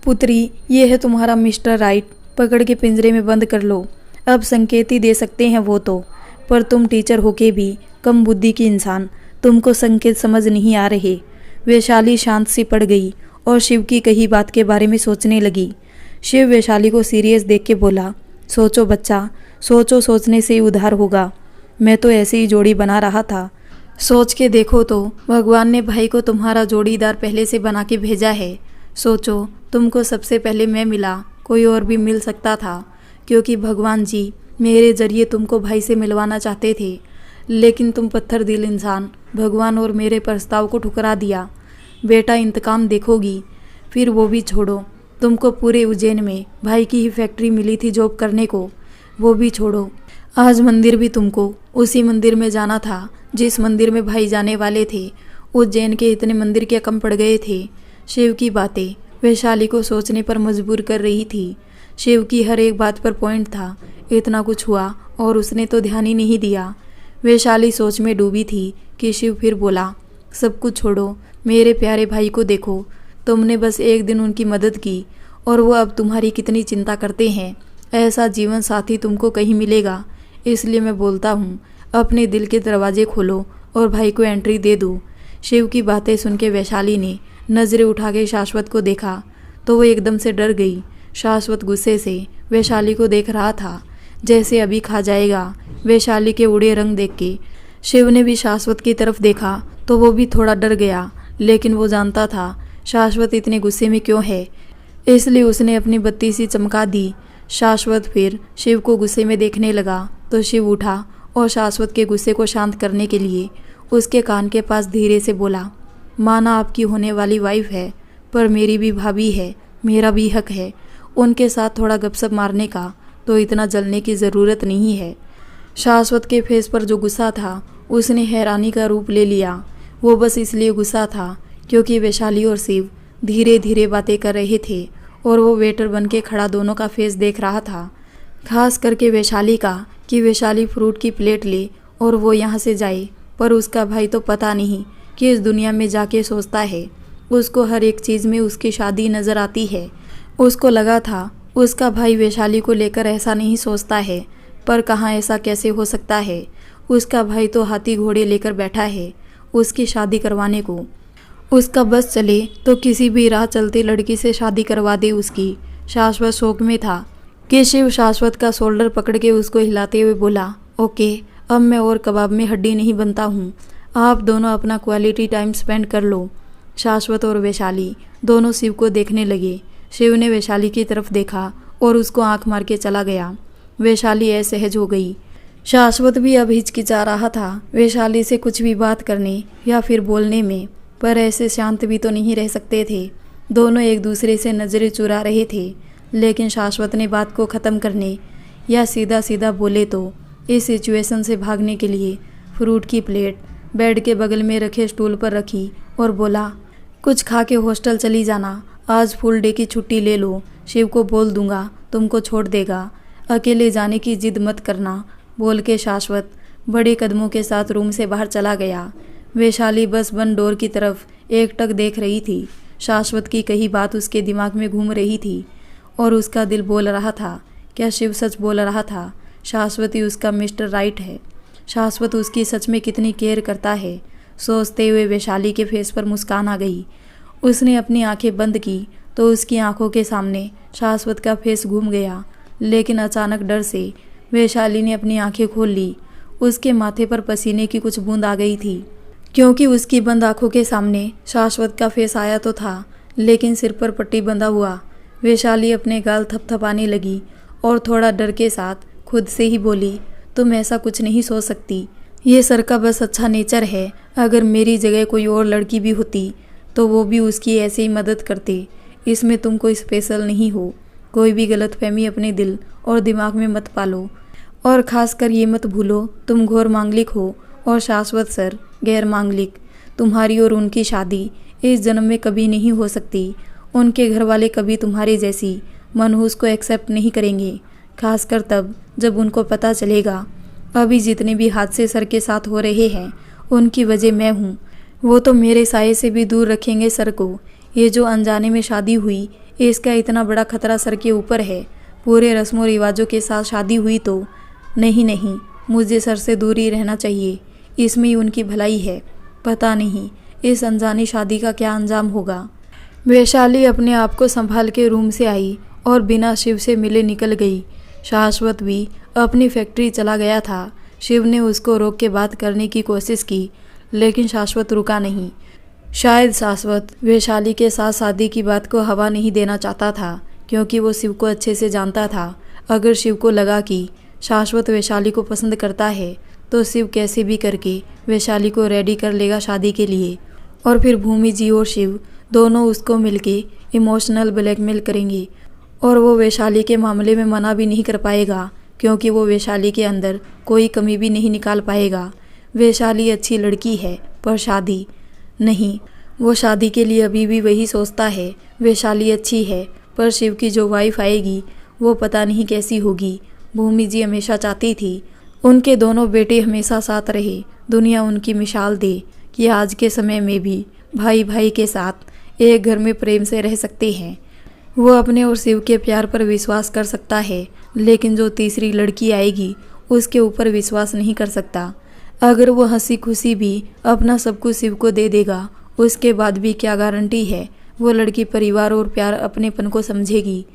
पुत्री, ये है तुम्हारा मिस्टर राइट, पकड़ के पिंजरे में बंद कर लो। अब संकेत ही दे सकते हैं वो तो, पर तुम टीचर होके भी कम बुद्धि की इंसान, तुमको संकेत समझ नहीं आ रहे। वैशाली शांत सी पड़ गई और शिव की कही बात के बारे में सोचने लगी। शिव वैशाली को सीरियस देख के बोला, सोचो बच्चा, सोचो, सोचने से ही उद्धार होगा। मैं तो ऐसे ही जोड़ी बना रहा था, सोच के देखो तो भगवान ने भाई को तुम्हारा जोड़ीदार पहले से बना के भेजा है। सोचो, तुमको सबसे पहले मैं मिला, कोई और भी मिल सकता था, क्योंकि भगवान जी मेरे जरिए तुमको भाई से मिलवाना चाहते थे, लेकिन तुम पत्थर दिल इंसान भगवान और मेरे प्रस्ताव को ठुकरा दिया। बेटा, इंतकाम देखोगी, फिर वो भी छोड़ो। तुमको पूरे उज्जैन में भाई की ही फैक्ट्री मिली थी जॉब करने को, वो भी छोड़ो। आज मंदिर भी तुमको उसी मंदिर में जाना था जिस मंदिर में भाई जाने वाले थे। उज्जैन के इतने मंदिर क्या कम पड़ गए थे। शिव की बातें वैशाली को सोचने पर मजबूर कर रही थी। शिव की हर एक बात पर पॉइंट था। इतना कुछ हुआ और उसने तो ध्यान ही नहीं दिया। वैशाली सोच में डूबी थी कि शिव फिर बोला, सब कुछ छोड़ो, मेरे प्यारे भाई को देखो। तुमने बस एक दिन उनकी मदद की और वो अब तुम्हारी कितनी चिंता करते हैं। ऐसा जीवन साथी तुमको कहीं मिलेगा, इसलिए मैं बोलता हूँ अपने दिल के दरवाजे खोलो और भाई को एंट्री दे दो। शिव की बातें सुन के वैशाली ने नज़रें उठा के शाश्वत को देखा तो वो एकदम से डर गई। शाश्वत गुस्से से वैशाली को देख रहा था जैसे अभी खा जाएगा। वैशाली के उड़े रंग देख के शिव ने भी शाश्वत की तरफ देखा तो वो भी थोड़ा डर गया, लेकिन वो जानता था शाश्वत इतने गुस्से में क्यों है, इसलिए उसने अपनी बत्ती सी चमका दी। शाश्वत फिर शिव को गुस्से में देखने लगा तो शिव उठा और शाश्वत के गुस्से को शांत करने के लिए उसके कान के पास धीरे से बोला, माना आपकी होने वाली वाइफ है, पर मेरी भी भाभी है, मेरा भी हक है उनके साथ थोड़ा गपशप मारने का, तो इतना जलने की ज़रूरत नहीं है। शाश्वत के फेस पर जो गुस्सा था उसने हैरानी का रूप ले लिया। वो बस इसलिए गुस्सा था क्योंकि वैशाली और शिव धीरे धीरे बातें कर रहे थे और वो वेटर बन के खड़ा दोनों का फेस देख रहा था, खास करके वैशाली का, कि वैशाली फ्रूट की प्लेट ले और वो यहाँ से जाए। पर उसका भाई तो पता नहीं कि इस दुनिया में जाके सोचता है। उसको हर एक चीज़ में उसकी शादी नज़र आती है। उसको लगा था उसका भाई वैशाली को लेकर ऐसा नहीं सोचता है, पर कहाँ ऐसा कैसे हो सकता है। उसका भाई तो हाथी घोड़े लेकर बैठा है उसकी शादी करवाने को, उसका बस चले तो किसी भी राह चलती लड़की से शादी करवा दे उसकी। शाश्वत शौक में था कि शिव शाश्वत का शोल्डर पकड़ के उसको हिलाते हुए बोला, ओके, अब मैं और कबाब में हड्डी नहीं बनता हूँ। आप दोनों अपना क्वालिटी टाइम स्पेंड कर लो। शाश्वत और वैशाली दोनों शिव को देखने लगे। शिव ने वैशाली की तरफ देखा और उसको आंख मार के चला गया। वैशाली असहज हो गई। शाश्वत भी अब हिचकिचा रहा था वैशाली से कुछ भी बात करने या फिर बोलने में, पर ऐसे शांत भी तो नहीं रह सकते थे। दोनों एक दूसरे से नज़रें चुरा रहे थे, लेकिन शाश्वत ने बात को ख़त्म करने या सीधा सीधा बोले तो इस सिचुएशन से भागने के लिए फ्रूट की प्लेट बेड के बगल में रखे स्टूल पर रखी और बोला, कुछ खा के हॉस्टल चली जाना, आज फुल डे की छुट्टी ले लो। शिव को बोल दूंगा तुमको छोड़ देगा, अकेले जाने की जिद मत करना, बोल के शाश्वत बड़े कदमों के साथ रूम से बाहर चला गया। वैशाली बस बंद डोर की तरफ एकटक देख रही थी। शाश्वत की कही बात उसके दिमाग में घूम रही थी और उसका दिल बोल रहा था, क्या शिव सच बोल रहा था? शाश्वत ही उसका मिस्टर राइट है। शाश्वत उसकी सच में कितनी केयर करता है। सोचते हुए वैशाली के फेस पर मुस्कान आ गई। उसने अपनी आंखें बंद की तो उसकी आंखों के सामने शाश्वत का फेस घूम गया, लेकिन अचानक डर से वैशाली ने अपनी आंखें खोल ली। उसके माथे पर पसीने की कुछ बूंद आ गई थी, क्योंकि उसकी बंद आंखों के सामने शाश्वत का फेस आया तो था, लेकिन सिर पर पट्टी बंधा हुआ। वैशाली अपने गाल थपथपाने लगी और थोड़ा डर के साथ खुद से ही बोली, तुम ऐसा कुछ नहीं सोच सकती, ये सर का बस अच्छा नेचर है। अगर मेरी जगह कोई और लड़की भी होती तो वो भी उसकी ऐसे ही मदद करते। इसमें तुम कोई स्पेशल नहीं हो। कोई भी गलतफहमी अपने दिल और दिमाग में मत पालो, और ख़ासकर ये मत भूलो तुम घोर मांगलिक हो और शाश्वत सर गैर मांगलिक। तुम्हारी और उनकी शादी इस जन्म में कभी नहीं हो सकती। उनके घर वाले कभी तुम्हारे जैसी मनहूस को एक्सेप्ट नहीं करेंगे, खासकर तब जब उनको पता चलेगा अभी जितने भी हादसे सर के साथ हो रहे हैं उनकी वजह मैं हूँ। वो तो मेरे साये से भी दूर रखेंगे सर को। ये जो अनजाने में शादी हुई इसका इतना बड़ा खतरा सर के ऊपर है। पूरे रस्मों रिवाजों के साथ शादी हुई तो नहीं, मुझे सर से दूर ही रहना चाहिए। इसमें ही उनकी भलाई है। पता नहीं इस अनजानी शादी का क्या अंजाम होगा। वैशाली अपने आप को संभाल के रूम से आई और बिना शिव से मिले निकल गई। शाश्वत भी अपनी फैक्ट्री चला गया था। शिव ने उसको रोक के बात करने की कोशिश की, लेकिन शाश्वत रुका नहीं। शायद शाश्वत वैशाली के साथ शादी की बात को हवा नहीं देना चाहता था, क्योंकि वो शिव को अच्छे से जानता था। अगर शिव को लगा कि शाश्वत वैशाली को पसंद करता है तो शिव कैसे भी करके वैशाली को रेडी कर लेगा शादी के लिए, और फिर भूमि जी और शिव दोनों उसको मिलके इमोशनल ब्लैकमेल करेंगे। और वो वैशाली के मामले में मना भी नहीं कर पाएगा, क्योंकि वो वैशाली के अंदर कोई कमी भी नहीं निकाल पाएगा। वैशाली अच्छी लड़की है, पर शादी नहीं। वो शादी के लिए अभी भी वही सोचता है। वैशाली अच्छी है, पर शिव की जो वाइफ आएगी वो पता नहीं कैसी होगी। भूमि जी हमेशा चाहती थी उनके दोनों बेटे हमेशा साथ रहे, दुनिया उनकी मिसाल दे कि आज के समय में भी भाई भाई के साथ एक घर में प्रेम से रह सकते हैं। वो अपने और शिव के प्यार पर विश्वास कर सकता है, लेकिन जो तीसरी लड़की आएगी उसके ऊपर विश्वास नहीं कर सकता। अगर वो हंसी खुशी भी अपना सब कुछ शिव को दे देगा, उसके बाद भी क्या गारंटी है वो लड़की परिवार और प्यार अपनेपन को समझेगी।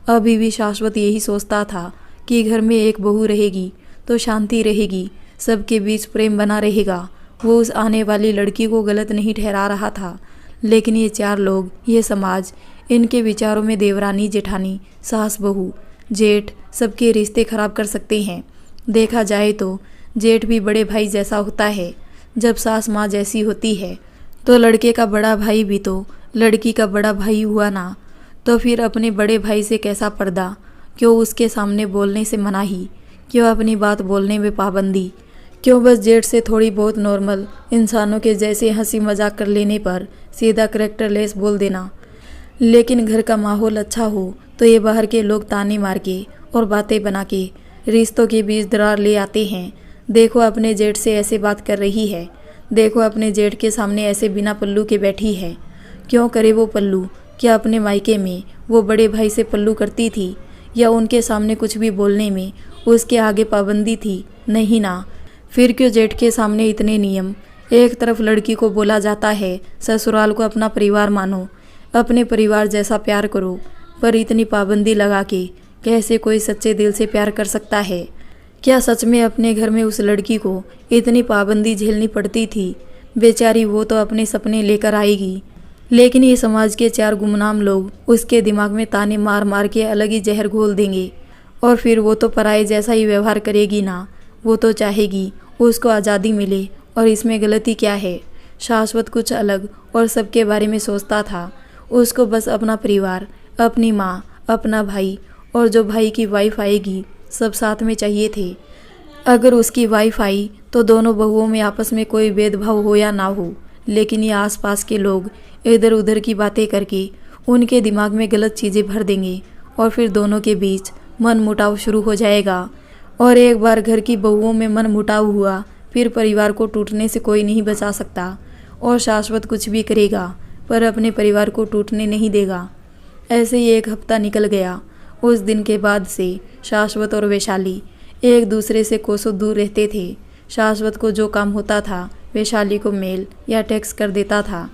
अभी भी शाश्वत यही सोचता था कि घर में एक बहू रहेगी तो शांति रहेगी, सबके बीच प्रेम बना रहेगा। वो उस आने वाली लड़की को गलत नहीं ठहरा रहा था, लेकिन ये चार लोग, ये समाज, इनके विचारों में देवरानी, जेठानी, सास, बहू, जेठ सबके रिश्ते खराब कर सकते हैं। देखा जाए तो जेठ भी बड़े भाई जैसा होता है। जब सास माँ जैसी होती है तो लड़के का बड़ा भाई भी तो लड़की का बड़ा भाई हुआ ना। तो फिर अपने बड़े भाई से कैसा पर्दा? क्यों उसके सामने बोलने से मनाही? क्यों अपनी बात बोलने में पाबंदी? क्यों बस जेठ से थोड़ी बहुत नॉर्मल इंसानों के जैसे हंसी मजाक कर लेने पर सीधा करेक्टरलेस बोल देना? लेकिन घर का माहौल अच्छा हो तो ये बाहर के लोग ताने मार के और बातें बना के रिश्तों के बीच दरार ले आते हैं। देखो अपने जेठ से ऐसे बात कर रही है, देखो अपने जेठ के सामने ऐसे बिना पल्लू के बैठी है। क्यों करे वो पल्लू? क्या अपने मायके में वो बड़े भाई से पल्लू करती थी, या उनके सामने कुछ भी बोलने में उसके आगे पाबंदी थी? नहीं ना। फिर क्यों जेठ के सामने इतने नियम, एक तरफ लड़की को बोला जाता है ससुराल को अपना परिवार मानो, अपने परिवार जैसा प्यार करो, पर इतनी पाबंदी लगा के कैसे कोई सच्चे दिल से प्यार कर सकता है? क्या सच में अपने घर में उस लड़की को इतनी पाबंदी झेलनी पड़ती थी? बेचारी वो तो अपने सपने लेकर आएगी, लेकिन ये समाज के 4 गुमनाम लोग उसके दिमाग में ताने मार मार के अलग ही जहर घोल देंगे और फिर वो तो पराये जैसा ही व्यवहार करेगी ना। वो तो चाहेगी उसको आज़ादी मिले, और इसमें गलती क्या है? शाश्वत कुछ अलग और सबके बारे में सोचता था। उसको बस अपना परिवार, अपनी माँ, अपना भाई और जो भाई की वाइफ आएगी सब साथ में चाहिए थे। अगर उसकी वाइफ आई तो दोनों बहुओं में आपस में कोई भेदभाव हो या ना हो, लेकिन ये आसपास के लोग इधर उधर की बातें करके उनके दिमाग में गलत चीज़ें भर देंगे और फिर दोनों के बीच मन मुटाव शुरू हो जाएगा। और एक बार घर की बहुओं में मन मुटाव हुआ फिर परिवार को टूटने से कोई नहीं बचा सकता। और शाश्वत कुछ भी करेगा पर अपने परिवार को टूटने नहीं देगा। ऐसे ही एक हफ्ता निकल गया। उस दिन के बाद से शाश्वत और वैशाली एक दूसरे से कोसों दूर रहते थे। शाश्वत को जो काम होता था वैशाली को मेल या टेक्स्ट कर देता था।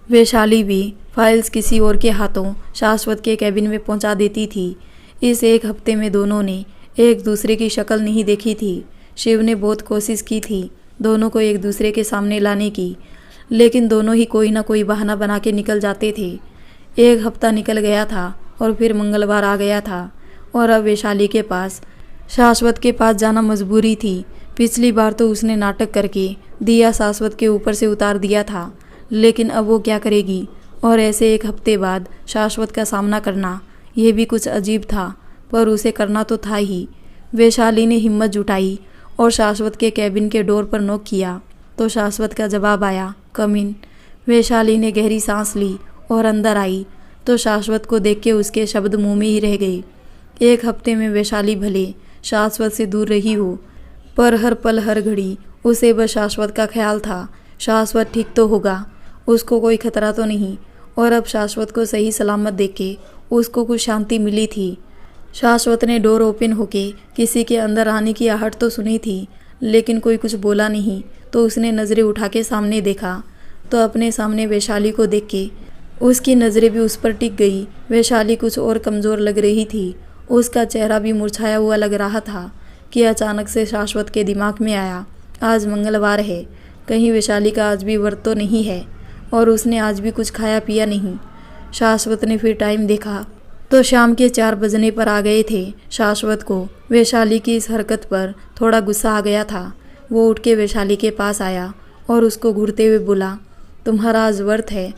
वैशाली भी फाइल्स किसी और के हाथों शाश्वत के कैबिन में पहुंचा देती थी। इस एक हफ्ते में दोनों ने एक दूसरे की शक्ल नहीं देखी थी। शिव ने बहुत कोशिश की थी दोनों को एक दूसरे के सामने लाने की, लेकिन दोनों ही कोई ना कोई बहाना बना के निकल जाते थे। एक हफ्ता निकल गया था और फिर मंगलवार आ गया था और अब वैशाली के पास शाश्वत के पास जाना मजबूरी थी। पिछली बार तो उसने नाटक करके दिया शाश्वत के ऊपर से उतार दिया था, लेकिन अब वो क्या करेगी? और ऐसे एक हफ्ते बाद शाश्वत का सामना करना यह भी कुछ अजीब था, पर उसे करना तो था ही। वैशाली ने हिम्मत जुटाई और शाश्वत के कैबिन के डोर पर नॉक किया तो शाश्वत का जवाब आया, कम इन। वैशाली ने गहरी सांस ली और अंदर आई तो शाश्वत को देख के उसके शब्द मुंह में ही रह गए। एक हफ्ते में वैशाली भले शाश्वत से दूर रही हो, पर हर पल हर घड़ी उसे बस शाश्वत का ख्याल था। शाश्वत ठीक तो होगा, उसको कोई खतरा तो नहीं। और अब शाश्वत को सही सलामत देख के उसको कुछ शांति मिली थी। शाश्वत ने डोर ओपन होके किसी के अंदर आने की आहट तो सुनी थी, लेकिन कोई कुछ बोला नहीं। तो उसने नज़रें उठा के सामने देखा तो अपने सामने वैशाली को देख के उसकी नज़रें भी उस पर टिक गई। वैशाली कुछ और कमज़ोर लग रही थी, उसका चेहरा भी मुरझाया हुआ लग रहा था कि अचानक से शाश्वत के दिमाग में आया, आज मंगलवार है, कहीं वैशाली का आज भी व्रत तो नहीं है और उसने आज भी कुछ खाया पिया नहीं। शाश्वत ने फिर टाइम देखा तो शाम के 4 बजने पर आ गए थे। शाश्वत को वैशाली की इस हरकत पर थोड़ा गुस्सा आ गया था। वो उठ के वैशाली के पास आया और उसको घूरते हुए बोला, तुम्हारा आज व्रत है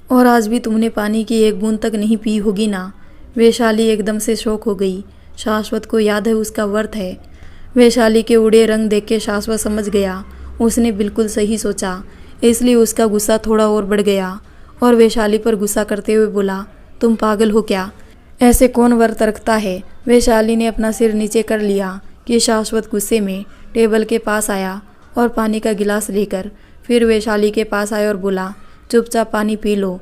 और आज भी तुमने पानी की एक बूंद तक नहीं पी होगी ना। वैशाली एकदम से शॉक हो गई। शाश्वत को याद है उसका व्रत है। वैशाली के उड़े रंग देख के शाश्वत समझ गया उसने बिल्कुल सही सोचा, इसलिए उसका गुस्सा थोड़ा और बढ़ गया और वैशाली पर गुस्सा करते हुए बोला, तुम पागल हो क्या? ऐसे कौन व्रत रखता है? वैशाली ने अपना सिर नीचे कर लिया कि शाश्वत गुस्से में टेबल के पास आया और पानी का गिलास लेकर फिर वैशाली के पास आया और बोला, चुपचाप पानी पी लो।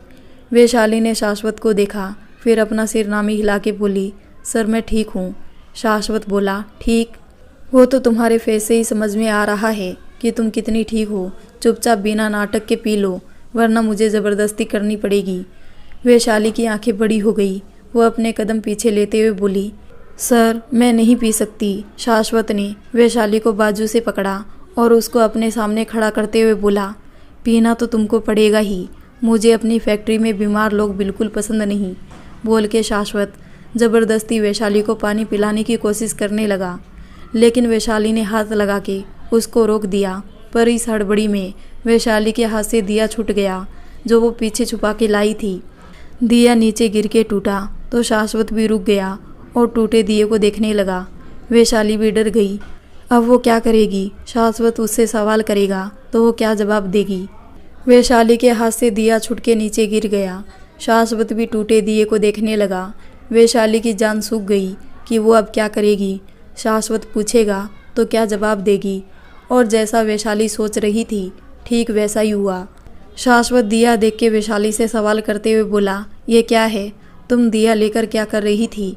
वैशाली ने शाश्वत को देखा, फिर अपना सिर नामी हिला के बोली, सर मैं ठीक हूँ। शाश्वत बोला, ठीक? वो तो तुम्हारे फेस से ही समझ में आ रहा है कि तुम कितनी ठीक हो। चुपचाप बिना नाटक के पी लो, वरना मुझे ज़बरदस्ती करनी पड़ेगी। वैशाली की आंखें बड़ी हो गई। वो अपने कदम पीछे लेते हुए बोली, सर मैं नहीं पी सकती। शाश्वत ने वैशाली को बाजू से पकड़ा और उसको अपने सामने खड़ा करते हुए बोला, पीना तो तुमको पड़ेगा ही, मुझे अपनी फैक्ट्री में बीमार लोग बिल्कुल पसंद नहीं। बोल के शाश्वत ज़बरदस्ती वैशाली को पानी पिलाने की कोशिश करने लगा, लेकिन वैशाली ने हाथ लगा के उसको रोक दिया। पर इस हड़बड़ी में वैशाली के हाथ से दिया छूट गया जो वो पीछे छुपा के लाई थी। दिया नीचे गिर के टूटा तो शाश्वत भी रुक गया और टूटे दिए को देखने लगा। वैशाली भी डर गई। अब वो क्या करेगी? शाश्वत उससे सवाल करेगा तो वो क्या जवाब देगी? वैशाली के हाथ से दिया छूट के नीचे गिर गया। शाश्वत भी टूटे दिए को देखने लगा। वैशाली की जान सूख गई कि वो अब क्या करेगी। शाश्वत पूछेगा तो क्या जवाब देगी? और जैसा वैशाली सोच रही थी ठीक वैसा ही हुआ। शाश्वत दिया देख के वैशाली से सवाल करते हुए बोला, ये क्या है? तुम दिया लेकर क्या कर रही थी?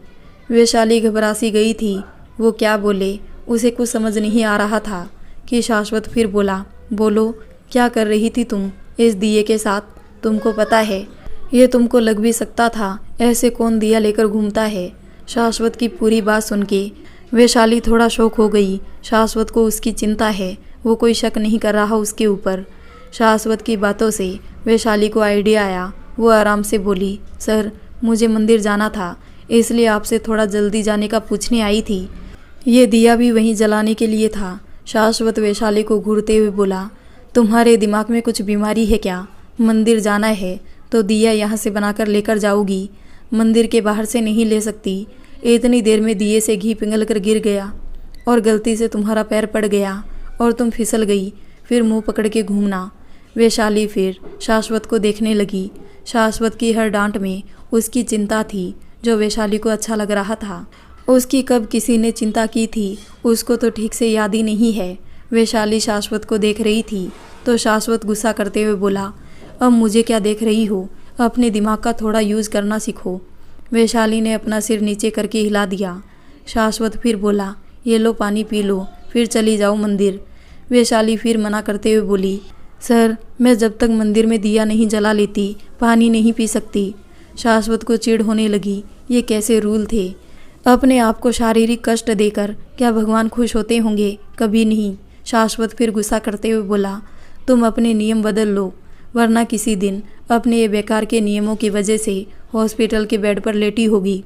वैशाली घबरा सी गई थी। वो क्या बोले उसे कुछ समझ नहीं आ रहा था कि शाश्वत फिर बोला, बोलो क्या कर रही थी तुम इस दिए के साथ? तुमको पता है ये तुमको लग भी सकता था, ऐसे कौन दिया लेकर घूमता है? शाश्वत की पूरी बात सुन के वैशाली थोड़ा शौक हो गई। शाश्वत को उसकी चिंता है, वो कोई शक नहीं कर रहा उसके ऊपर। शाश्वत की बातों से वैशाली को आइडिया आया। वो आराम से बोली, सर मुझे मंदिर जाना था, इसलिए आपसे थोड़ा जल्दी जाने का पूछने आई थी। ये दिया भी वहीं जलाने के लिए था। शाश्वत वैशाली को घूरते हुए बोला, तुम्हारे दिमाग में कुछ बीमारी है क्या? मंदिर जाना है तो दिया यहाँ से बनाकर लेकर जाओगी, मंदिर के बाहर से नहीं ले सकती। इतनी देर में दिए से घी पिघल कर गिर गया और गलती से तुम्हारा पैर पड़ गया और तुम फिसल गई, फिर मुंह पकड़ के घूमना। वैशाली फिर शाश्वत को देखने लगी। शाश्वत की हर डांट में उसकी चिंता थी, जो वैशाली को अच्छा लग रहा था। उसकी कब किसी ने चिंता की थी उसको तो ठीक से याद ही नहीं है। वैशाली शाश्वत को देख रही थी तो शाश्वत गुस्सा करते हुए बोला, अब मुझे क्या देख रही हो? अपने दिमाग का थोड़ा यूज़ करना सीखो। वैशाली ने अपना सिर नीचे करके हिला दिया। शाश्वत फिर बोला, ये लो पानी पी लो, फिर चली जाओ मंदिर। वैशाली फिर मना करते हुए बोली, सर मैं जब तक मंदिर में दिया नहीं जला लेती पानी नहीं पी सकती। शाश्वत को चिढ़ होने लगी। ये कैसे रूल थे? अपने आप को शारीरिक कष्ट देकर क्या भगवान खुश होते होंगे? कभी नहीं। शाश्वत फिर गुस्सा करते हुए बोला, तुम अपने नियम बदल लो, वरना किसी दिन अपने ये बेकार के नियमों की वजह से हॉस्पिटल के बेड पर लेटी होगी।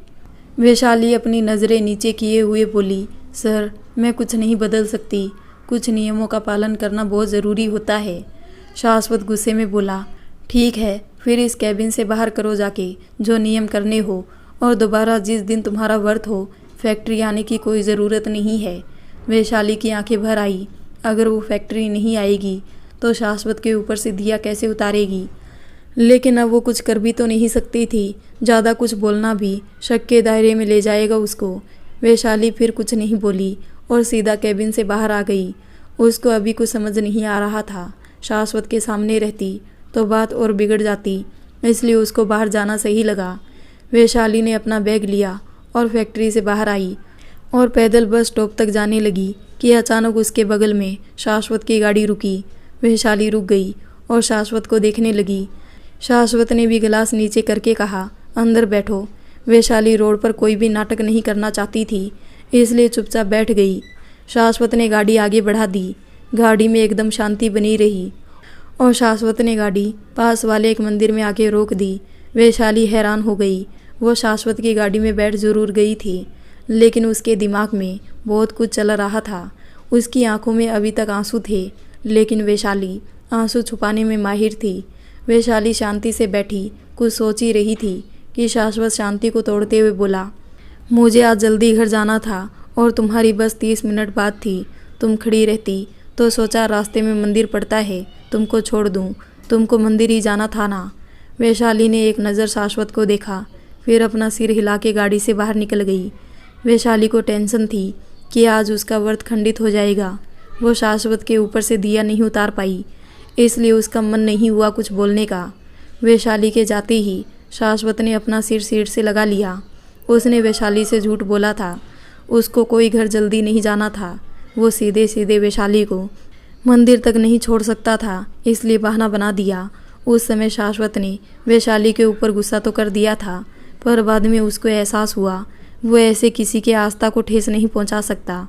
वैशाली अपनी नज़रें नीचे किए हुए बोली, सर मैं कुछ नहीं बदल सकती, कुछ नियमों का पालन करना बहुत ज़रूरी होता है। शाश्वत गुस्से में बोला, ठीक है फिर इस कैबिन से बाहर करो जाके जो नियम करने हो, और दोबारा जिस दिन तुम्हारा व्रत हो फैक्ट्री आने की कोई ज़रूरत नहीं है। वैशाली की आंखें भर आई। अगर वो फैक्ट्री नहीं आएगी तो शाश्वत के ऊपर से दिया कैसे उतारेगी? लेकिन अब वो कुछ कर भी तो नहीं सकती थी। ज़्यादा कुछ बोलना भी शक के दायरे में ले जाएगा उसको। वैशाली फिर कुछ नहीं बोली और सीधा कैबिन से बाहर आ गई। उसको अभी कुछ समझ नहीं आ रहा था। शाश्वत के सामने रहती तो बात और बिगड़ जाती, इसलिए उसको बाहर जाना सही लगा। वैशाली ने अपना बैग लिया और फैक्ट्री से बाहर आई और पैदल बस स्टॉप तक जाने लगी कि अचानक उसके बगल में शाश्वत की गाड़ी रुकी। वैशाली रुक गई और शाश्वत को देखने लगी। शाश्वत ने भी गिलास नीचे करके कहा, अंदर बैठो। वैशाली रोड पर कोई भी नाटक नहीं करना चाहती थी, इसलिए चुपचाप बैठ गई। शाश्वत ने गाड़ी आगे बढ़ा दी। गाड़ी में एकदम शांति बनी रही और शाश्वत ने गाड़ी पास वाले एक मंदिर में आके रोक दी। वैशाली हैरान हो गई। वो शाश्वत की गाड़ी में बैठ जरूर गई थी, लेकिन उसके दिमाग में बहुत कुछ चल रहा था। उसकी आंखों में अभी तक आंसू थे, लेकिन वैशाली आंसू छुपाने में माहिर थी। वैशाली शांति से बैठी कुछ सोच ही रही थी कि शाश्वत शांति को तोड़ते हुए बोला, मुझे आज जल्दी घर जाना था और तुम्हारी बस 30 मिनट बाद थी। तुम खड़ी रहती तो सोचा रास्ते में मंदिर पड़ता है, तुमको छोड़ दूँ। तुमको मंदिर ही जाना था ना। वैशाली ने एक नज़र शाश्वत को देखा, फिर अपना सिर हिला के गाड़ी से बाहर निकल गई। वैशाली को टेंशन थी कि आज उसका व्रत खंडित हो जाएगा। वो शाश्वत के ऊपर से दिया नहीं उतार पाई, इसलिए उसका मन नहीं हुआ कुछ बोलने का। वैशाली के जाते ही शाश्वत ने अपना सिर सीट से लगा लिया। उसने वैशाली से झूठ बोला था, उसको कोई घर जल्दी नहीं जाना था। वो सीधे सीधे वैशाली को मंदिर तक नहीं छोड़ सकता था, इसलिए बहाना बना दिया। उस समय शाश्वत ने वैशाली के ऊपर गुस्सा तो कर दिया था, पर बाद में उसको एहसास हुआ वो ऐसे किसी के आस्था को ठेस नहीं पहुंचा सकता।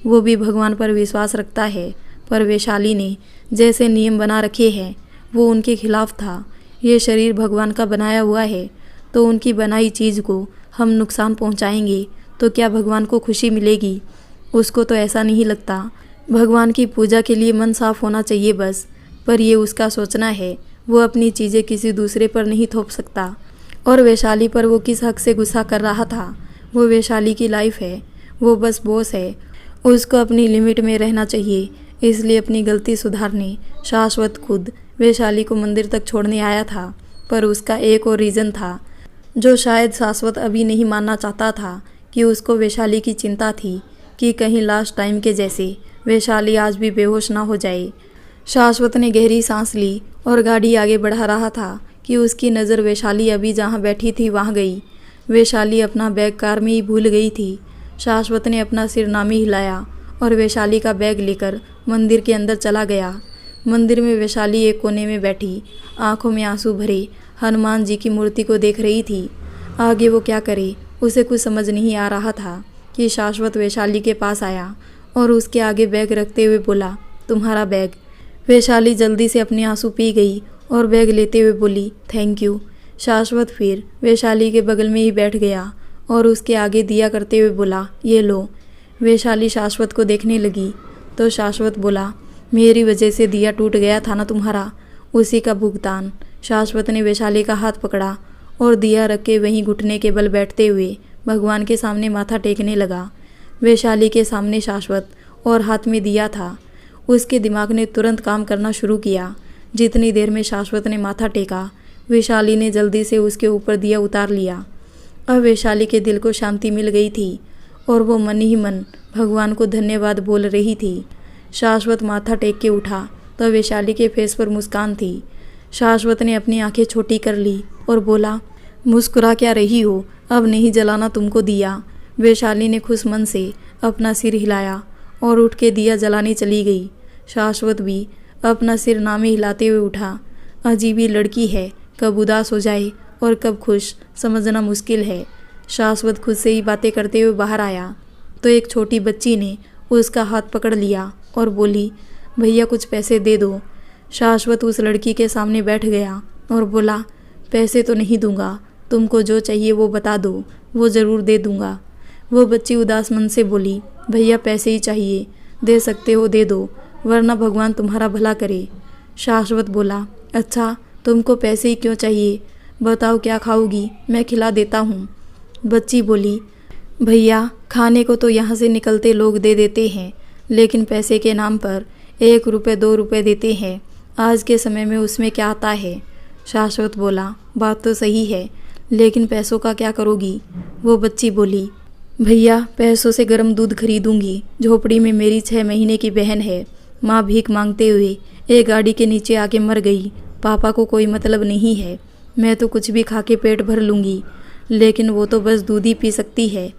वो भी भगवान पर विश्वास रखता है, पर वैशाली ने जैसे नियम बना रखे हैं वो उनके खिलाफ था। ये शरीर भगवान का बनाया हुआ है, तो उनकी बनाई चीज़ को हम नुकसान पहुंचाएंगे तो क्या भगवान को खुशी मिलेगी? उसको तो ऐसा नहीं लगता। भगवान की पूजा के लिए मन साफ होना चाहिए बस। पर ये उसका सोचना है, वो अपनी चीज़ें किसी दूसरे पर नहीं थोप सकता। और वैशाली पर वो किस हक से गुस्सा कर रहा था? वो वैशाली की लाइफ है, वो बस बॉस है, उसको अपनी लिमिट में रहना चाहिए। इसलिए अपनी गलती सुधारने शाश्वत खुद वैशाली को मंदिर तक छोड़ने आया था। पर उसका एक और रीज़न था, जो शायद शाश्वत अभी नहीं मानना चाहता था, कि उसको वैशाली की चिंता थी कि कहीं लास्ट टाइम के जैसे वैशाली आज भी बेहोश ना हो जाए। शाश्वत ने गहरी सांस ली और गाड़ी आगे बढ़ा रहा था कि उसकी नज़र वैशाली अभी जहाँ बैठी थी वहाँ गई। वैशाली अपना बैग कार में ही भूल गई थी। शाश्वत ने अपना सिर नामी हिलाया और वैशाली का बैग लेकर मंदिर के अंदर चला गया। मंदिर में वैशाली एक कोने में बैठी आंखों में आंसू भरे हनुमान जी की मूर्ति को देख रही थी। आगे वो क्या करे, उसे कुछ समझ नहीं आ रहा था कि शाश्वत वैशाली के पास आया और उसके आगे बैग रखते हुए बोला, तुम्हारा बैग। वैशाली जल्दी से अपने आंसू पी गई और बैग लेते हुए बोली, थैंक यू। शाश्वत फिर वैशाली के बगल में ही बैठ गया और उसके आगे दिया करते हुए बोला, ये लो। वैशाली शाश्वत को देखने लगी तो शाश्वत बोला, मेरी वजह से दिया टूट गया था ना तुम्हारा, उसी का भुगतान। शाश्वत ने वैशाली का हाथ पकड़ा और दिया रख के वहीं घुटने के बल बैठते हुए भगवान के सामने माथा टेकने लगा। वैशाली के सामने शाश्वत और हाथ में दिया था। उसके दिमाग ने तुरंत काम करना शुरू किया। जितनी देर में शाश्वत ने माथा टेका, वैशाली ने जल्दी से उसके ऊपर दिया उतार लिया। अब वैशाली के दिल को शांति मिल गई थी और वो मन ही मन भगवान को धन्यवाद बोल रही थी। शाश्वत माथा टेक के उठा तो वैशाली के फेस पर मुस्कान थी। शाश्वत ने अपनी आंखें छोटी कर ली और बोला, मुस्कुरा क्या रही हो, अब नहीं जलाना तुमको दिया। वैशाली ने खुश मन से अपना सिर हिलाया और उठ के दिया जलाने चली गई। शाश्वत भी अपना सिर नामे हिलाते हुए उठा। अजीब ही लड़की है, कब उदास हो जाए और कब खुश, समझना मुश्किल है। शाश्वत खुद से ही बातें करते हुए बाहर आया तो एक छोटी बच्ची ने उसका हाथ पकड़ लिया और बोली, भैया कुछ पैसे दे दो। शाश्वत उस लड़की के सामने बैठ गया और बोला, पैसे तो नहीं दूंगा, तुमको जो चाहिए वो बता दो, वो ज़रूर दे दूंगा। वो बच्ची उदास मन से बोली, भैया पैसे ही चाहिए, दे सकते हो दे दो, वरना भगवान तुम्हारा भला करे। शाश्वत बोला, अच्छा तुमको पैसे ही क्यों चाहिए, बताओ क्या खाओगी, मैं खिला देता हूँ। बच्ची बोली, भैया खाने को तो यहाँ से निकलते लोग दे देते हैं, लेकिन पैसे के नाम पर 1 रुपये 2 रुपये देते हैं, आज के समय में उसमें क्या आता है। शाश्वत बोला, बात तो सही है, लेकिन पैसों का क्या करोगी। वो बच्ची बोली, भैया पैसों से गर्म दूध खरीदूंगी, झोपड़ी में मेरी 6 महीने की बहन है, माँ भीख मांगते हुए एक गाड़ी के नीचे आके मर गई, पापा को कोई मतलब नहीं है, मैं तो कुछ भी खा के पेट भर लूँगी, लेकिन वो तो बस दूध ही पी सकती है।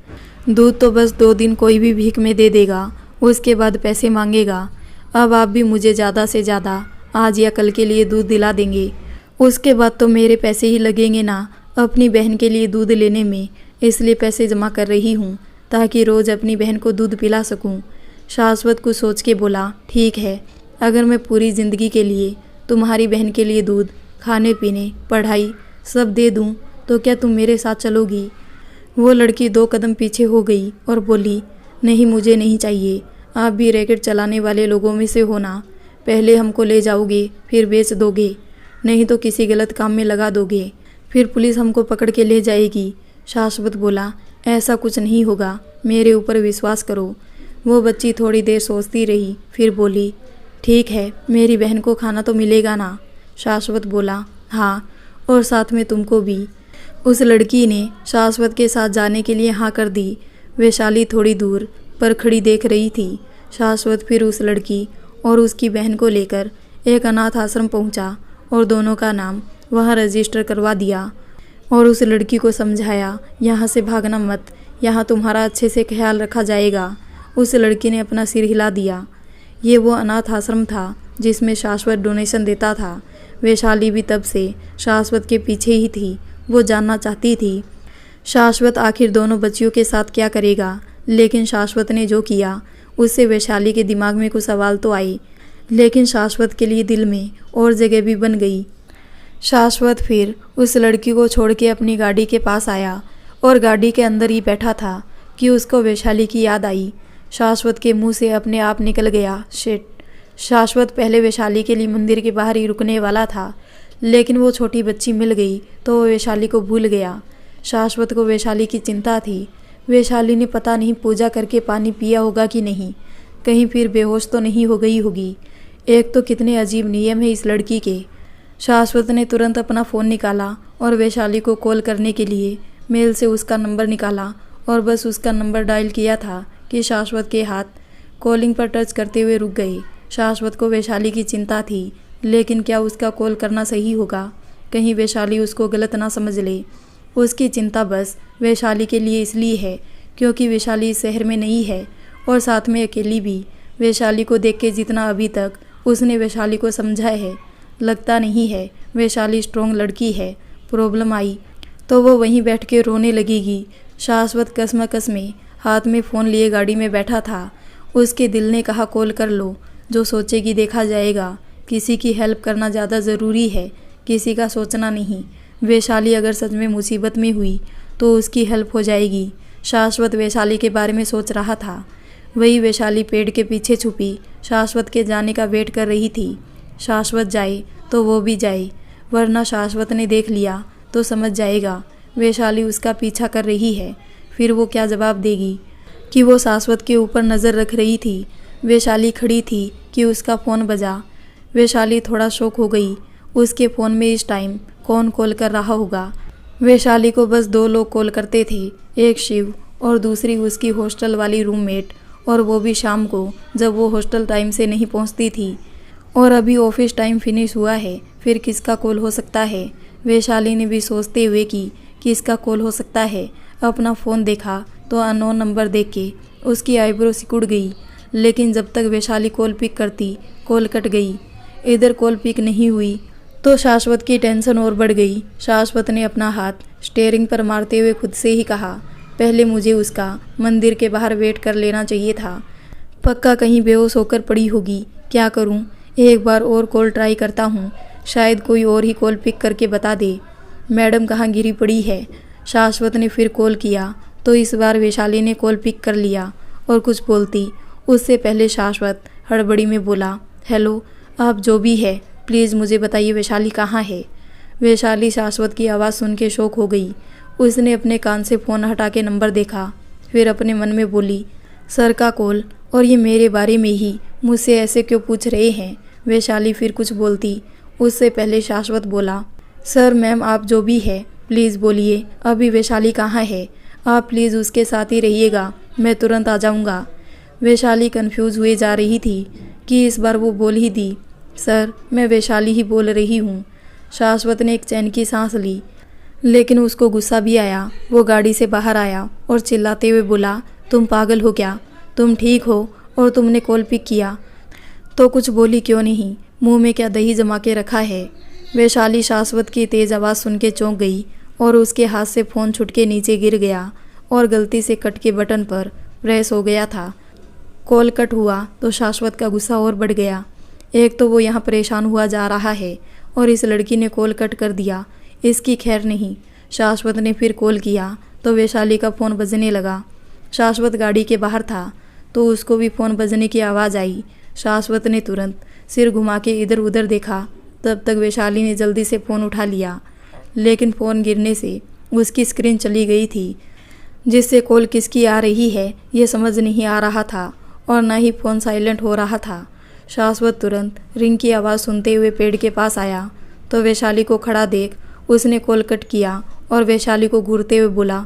दूध तो बस 2 दिन कोई भी भीख में दे देगा, उसके बाद पैसे मांगेगा। अब आप भी मुझे ज़्यादा से ज़्यादा आज या कल के लिए दूध दिला देंगे, उसके बाद तो मेरे पैसे ही लगेंगे ना अपनी बहन के लिए दूध लेने में, इसलिए पैसे जमा कर रही हूँ ताकि रोज़ अपनी बहन को दूध पिला सकूँ। शाश्वत को सोच के बोला, ठीक है, अगर मैं पूरी ज़िंदगी के लिए तुम्हारी बहन के लिए दूध, खाने पीने, पढ़ाई सब दे दूँ तो क्या तुम मेरे साथ चलोगी। वो लड़की 2 कदम पीछे हो गई और बोली, नहीं मुझे नहीं चाहिए, आप भी रैकेट चलाने वाले लोगों में से हो ना, पहले हमको ले जाओगे फिर बेच दोगे, नहीं तो किसी गलत काम में लगा दोगे, फिर पुलिस हमको पकड़ के ले जाएगी। शाश्वत बोला, ऐसा कुछ नहीं होगा, मेरे ऊपर विश्वास करो। वो बच्ची थोड़ी देर सोचती रही, फिर बोली, ठीक है, मेरी बहन को खाना तो मिलेगा ना। शाश्वत बोला, हाँ, और साथ में तुमको भी। उस लड़की ने शाश्वत के साथ जाने के लिए हाँ कर दी। वैशाली थोड़ी दूर पर खड़ी देख रही थी। शाश्वत फिर उस लड़की और उसकी बहन को लेकर एक अनाथ आश्रम पहुंचा और दोनों का नाम वहां रजिस्टर करवा दिया और उस लड़की को समझाया, यहाँ से भागना मत, यहाँ तुम्हारा अच्छे से ख्याल रखा जाएगा। उस लड़की ने अपना सिर हिला दिया। ये वो अनाथ आश्रम था जिसमें शाश्वत डोनेशन देता था। वैशाली भी तब से शाश्वत के पीछे ही थी। वो जानना चाहती थी शाश्वत आखिर दोनों बच्चियों के साथ क्या करेगा, लेकिन शाश्वत ने जो किया उससे वैशाली के दिमाग में कुछ सवाल तो आए, लेकिन शाश्वत के लिए दिल में और जगह भी बन गई। शाश्वत फिर उस लड़की को छोड़ के अपनी गाड़ी के पास आया और गाड़ी के अंदर ही बैठा था कि उसको वैशाली की याद आई। शाश्वत के मुंह से अपने आप निकल गया, शिट। शाश्वत पहले वैशाली के लिए मंदिर के बाहर ही रुकने वाला था, लेकिन वो छोटी बच्ची मिल गई तो वो वैशाली को भूल गया। शाश्वत को वैशाली की चिंता थी। वैशाली ने पता नहीं पूजा करके पानी पिया होगा कि नहीं, कहीं फिर बेहोश तो नहीं हो गई होगी। एक तो कितने अजीब नियम है इस लड़की के। शाश्वत ने तुरंत अपना फ़ोन निकाला और वैशाली को कॉल करने के लिए मेल से उसका नंबर निकाला और बस उसका नंबर डायल किया था कि शाश्वत के हाथ कॉलिंग पर टच करते हुए रुक गए। शाश्वत को वैशाली की चिंता थी, लेकिन क्या उसका कॉल करना सही होगा, कहीं वैशाली उसको गलत ना समझ ले। उसकी चिंता बस वैशाली के लिए इसलिए है क्योंकि वैशाली इस शहर में नहीं है और साथ में अकेली भी। वैशाली को देख के जितना अभी तक उसने वैशाली को समझा है। लगता नहीं है वैशाली स्ट्रॉन्ग लड़की है। प्रॉब्लम आई तो वो वहीं बैठ के रोने लगेगी। शाश्वत कसमकस में हाथ में फ़ोन लिए गाड़ी में बैठा था। उसके दिल ने कहा कॉल कर लो, जो सोचेगी देखा जाएगा। किसी की हेल्प करना ज़्यादा ज़रूरी है, किसी का सोचना नहीं। वैशाली अगर सच में मुसीबत में हुई तो उसकी हेल्प हो जाएगी। शाश्वत वैशाली के बारे में सोच रहा था। वही वैशाली पेड़ के पीछे छुपी शाश्वत के जाने का वेट कर रही थी। शाश्वत जाए तो वो भी जाए, वरना शाश्वत ने देख लिया तो समझ जाएगा वैशाली उसका पीछा कर रही है। फिर वो क्या जवाब देगी कि वो शाश्वत के ऊपर नज़र रख रही थी। वैशाली खड़ी थी कि उसका फ़ोन बजा। वैशाली थोड़ा शॉक हो गई। उसके फ़ोन में इस टाइम कौन कॉल कर रहा होगा। वैशाली को बस 2 लोग कॉल करते थे, एक शिव और दूसरी उसकी हॉस्टल वाली रूममेट, और वो भी शाम को जब वो हॉस्टल टाइम से नहीं पहुंचती थी। और अभी ऑफिस टाइम फिनिश हुआ है, फिर किसका कॉल हो सकता है। वैशाली ने भी सोचते हुए कि किसका कॉल हो सकता है। अपना फ़ोन देखा तो अननोन नंबर देख के उसकी आईब्रो सिकुड़ गई। लेकिन जब तक वैशाली कॉल पिक करती, कॉल कट गई। इधर कॉल पिक नहीं हुई तो शाश्वत की टेंशन और बढ़ गई। शाश्वत ने अपना हाथ स्टीयरिंग पर मारते हुए खुद से ही कहा, पहले मुझे उसका मंदिर के बाहर वेट कर लेना चाहिए था। पक्का कहीं बेहोश होकर पड़ी होगी। क्या करूं? एक बार और कॉल ट्राई करता हूं, शायद कोई और ही कॉल पिक करके बता दे मैडम कहाँ गिरी पड़ी है। शाश्वत ने फिर कॉल किया तो इस बार वैशाली ने कॉल पिक कर लिया और कुछ बोलती उससे पहले शाश्वत हड़बड़ी में बोला, हेलो, आप जो भी है प्लीज़ मुझे बताइए वैशाली कहाँ है। वैशाली शाश्वत की आवाज़ सुन के शॉक हो गई। उसने अपने कान से फ़ोन हटा के नंबर देखा, फिर अपने मन में बोली, सर का कॉल, और ये मेरे बारे में ही मुझसे ऐसे क्यों पूछ रहे हैं। वैशाली फिर कुछ बोलती उससे पहले शाश्वत बोला, सर मैम आप जो भी है प्लीज़ बोलिए, अभी वैशाली कहाँ है। आप प्लीज़ उसके साथ ही रहिएगा, मैं तुरंत आ जाऊँगा। वैशाली कंफ्यूज हुए जा रही थी कि इस बार वो बोल ही दी, सर मैं वैशाली ही बोल रही हूँ। शाश्वत ने एक चैन की सांस ली, लेकिन उसको गुस्सा भी आया। वो गाड़ी से बाहर आया और चिल्लाते हुए बोला, तुम पागल हो क्या? तुम ठीक हो और तुमने कॉल पिक किया तो कुछ बोली क्यों नहीं? मुंह में क्या दही जमा के रखा है? वैशाली शाश्वत की तेज़ आवाज़ सुन के चौंक गई और उसके हाथ से फ़ोन छुट के नीचे गिर गया और गलती से कट के बटन पर प्रेस हो गया था। कॉल कट हुआ तो शाश्वत का गुस्सा और बढ़ गया। एक तो वो यहाँ परेशान हुआ जा रहा है और इस लड़की ने कॉल कट कर दिया, इसकी खैर नहीं। शाश्वत ने फिर कॉल किया तो वैशाली का फ़ोन बजने लगा। शाश्वत गाड़ी के बाहर था तो उसको भी फ़ोन बजने की आवाज़ आई। शाश्वत ने तुरंत सिर घुमा के इधर उधर देखा, तब तक वैशाली ने जल्दी से फ़ोन उठा लिया, लेकिन फ़ोन गिरने से उसकी स्क्रीन चली गई थी, जिससे कॉल किसकी आ रही है ये समझ नहीं आ रहा था और ना ही फ़ोन साइलेंट हो रहा था। शाश्वत तुरंत रिंग की आवाज़ सुनते हुए पेड़ के पास आया तो वैशाली को खड़ा देख उसने कॉल कट किया और वैशाली को घूरते हुए बोला,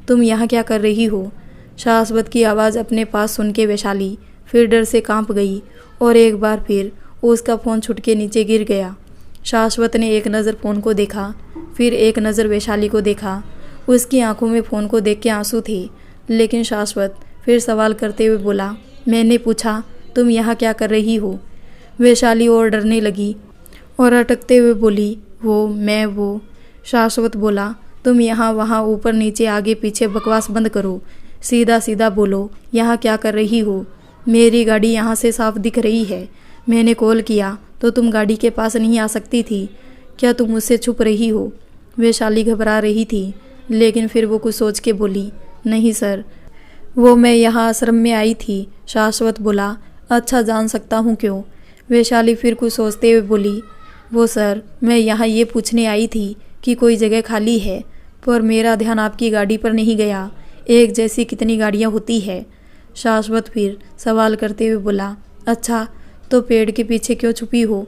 तुम यहाँ क्या कर रही हो? शाश्वत की आवाज़ अपने पास सुन के वैशाली फिर डर से कांप गई और एक बार फिर उसका फ़ोन छुट के नीचे गिर गया। शाश्वत ने एक नज़र फ़ोन को देखा, फिर एक नज़र वैशाली को देखा। उसकी आंखों में फ़ोन को देख के आंसू थे, लेकिन शाश्वत फिर सवाल करते हुए बोला, मैंने पूछा तुम यहाँ क्या कर रही हो? वैशाली और डरने लगी और अटकते हुए बोली, वो। शाश्वत बोला, तुम यहाँ वहाँ ऊपर नीचे आगे पीछे बकवास बंद करो, सीधा सीधा बोलो यहाँ क्या कर रही हो? मेरी गाड़ी यहाँ से साफ दिख रही है। मैंने कॉल किया तो तुम गाड़ी के पास नहीं आ सकती थी। क्या तुम मुझसे छुप रही हो? वैशाली घबरा रही थी, लेकिन फिर वो कुछ सोच के बोली, नहीं सर, वो मैं यहाँ आश्रम में आई थी। शाश्वत बोला, अच्छा जान सकता हूँ क्यों? वैशाली फिर कुछ सोचते हुए बोली, वो सर मैं यहाँ ये पूछने आई थी कि कोई जगह खाली है, पर मेरा ध्यान आपकी गाड़ी पर नहीं गया। एक जैसी कितनी गाड़ियाँ होती है? शाश्वत फिर सवाल करते हुए बोला, अच्छा तो पेड़ के पीछे क्यों छुपी हो?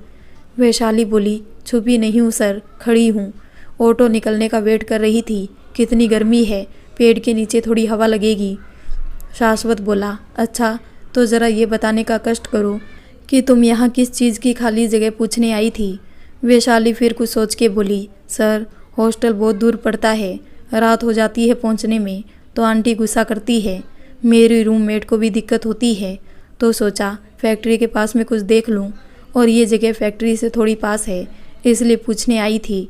वैशाली बोली, छुपी नहीं हूँ सर, खड़ी हूँ। ऑटो निकलने का वेट कर रही थी। कितनी गर्मी है, पेड़ के नीचे थोड़ी हवा लगेगी। शाश्वत बोला, अच्छा तो ज़रा ये बताने का कष्ट करो कि तुम यहाँ किस चीज़ की खाली जगह पूछने आई थी? वैशाली फिर कुछ सोच के बोली, सर हॉस्टल बहुत दूर पड़ता है, रात हो जाती है पहुँचने में तो आंटी गुस्सा करती है, मेरी रूममेट को भी दिक्कत होती है, तो सोचा फैक्ट्री के पास में कुछ देख लूँ और ये जगह फैक्ट्री से थोड़ी पास है, इसलिए पूछने आई थी।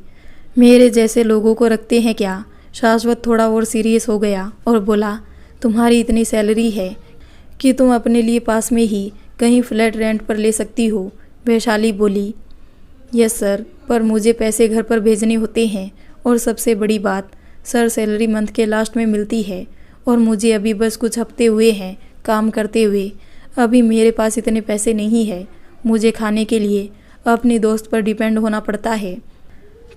मेरे जैसे लोगों को रखते हैं क्या? शाश्वत थोड़ा और सीरियस हो गया और बोला, तुम्हारी इतनी सैलरी है कि तुम अपने लिए पास में ही कहीं फ्लैट रेंट पर ले सकती हो। वैशाली बोली, यस सर, पर मुझे पैसे घर पर भेजने होते हैं और सबसे बड़ी बात सर, सैलरी मंथ के लास्ट में मिलती है और मुझे अभी बस कुछ हफ्ते हुए हैं काम करते हुए। अभी मेरे पास इतने पैसे नहीं है, मुझे खाने के लिए अपनी दोस्त पर डिपेंड होना पड़ता है।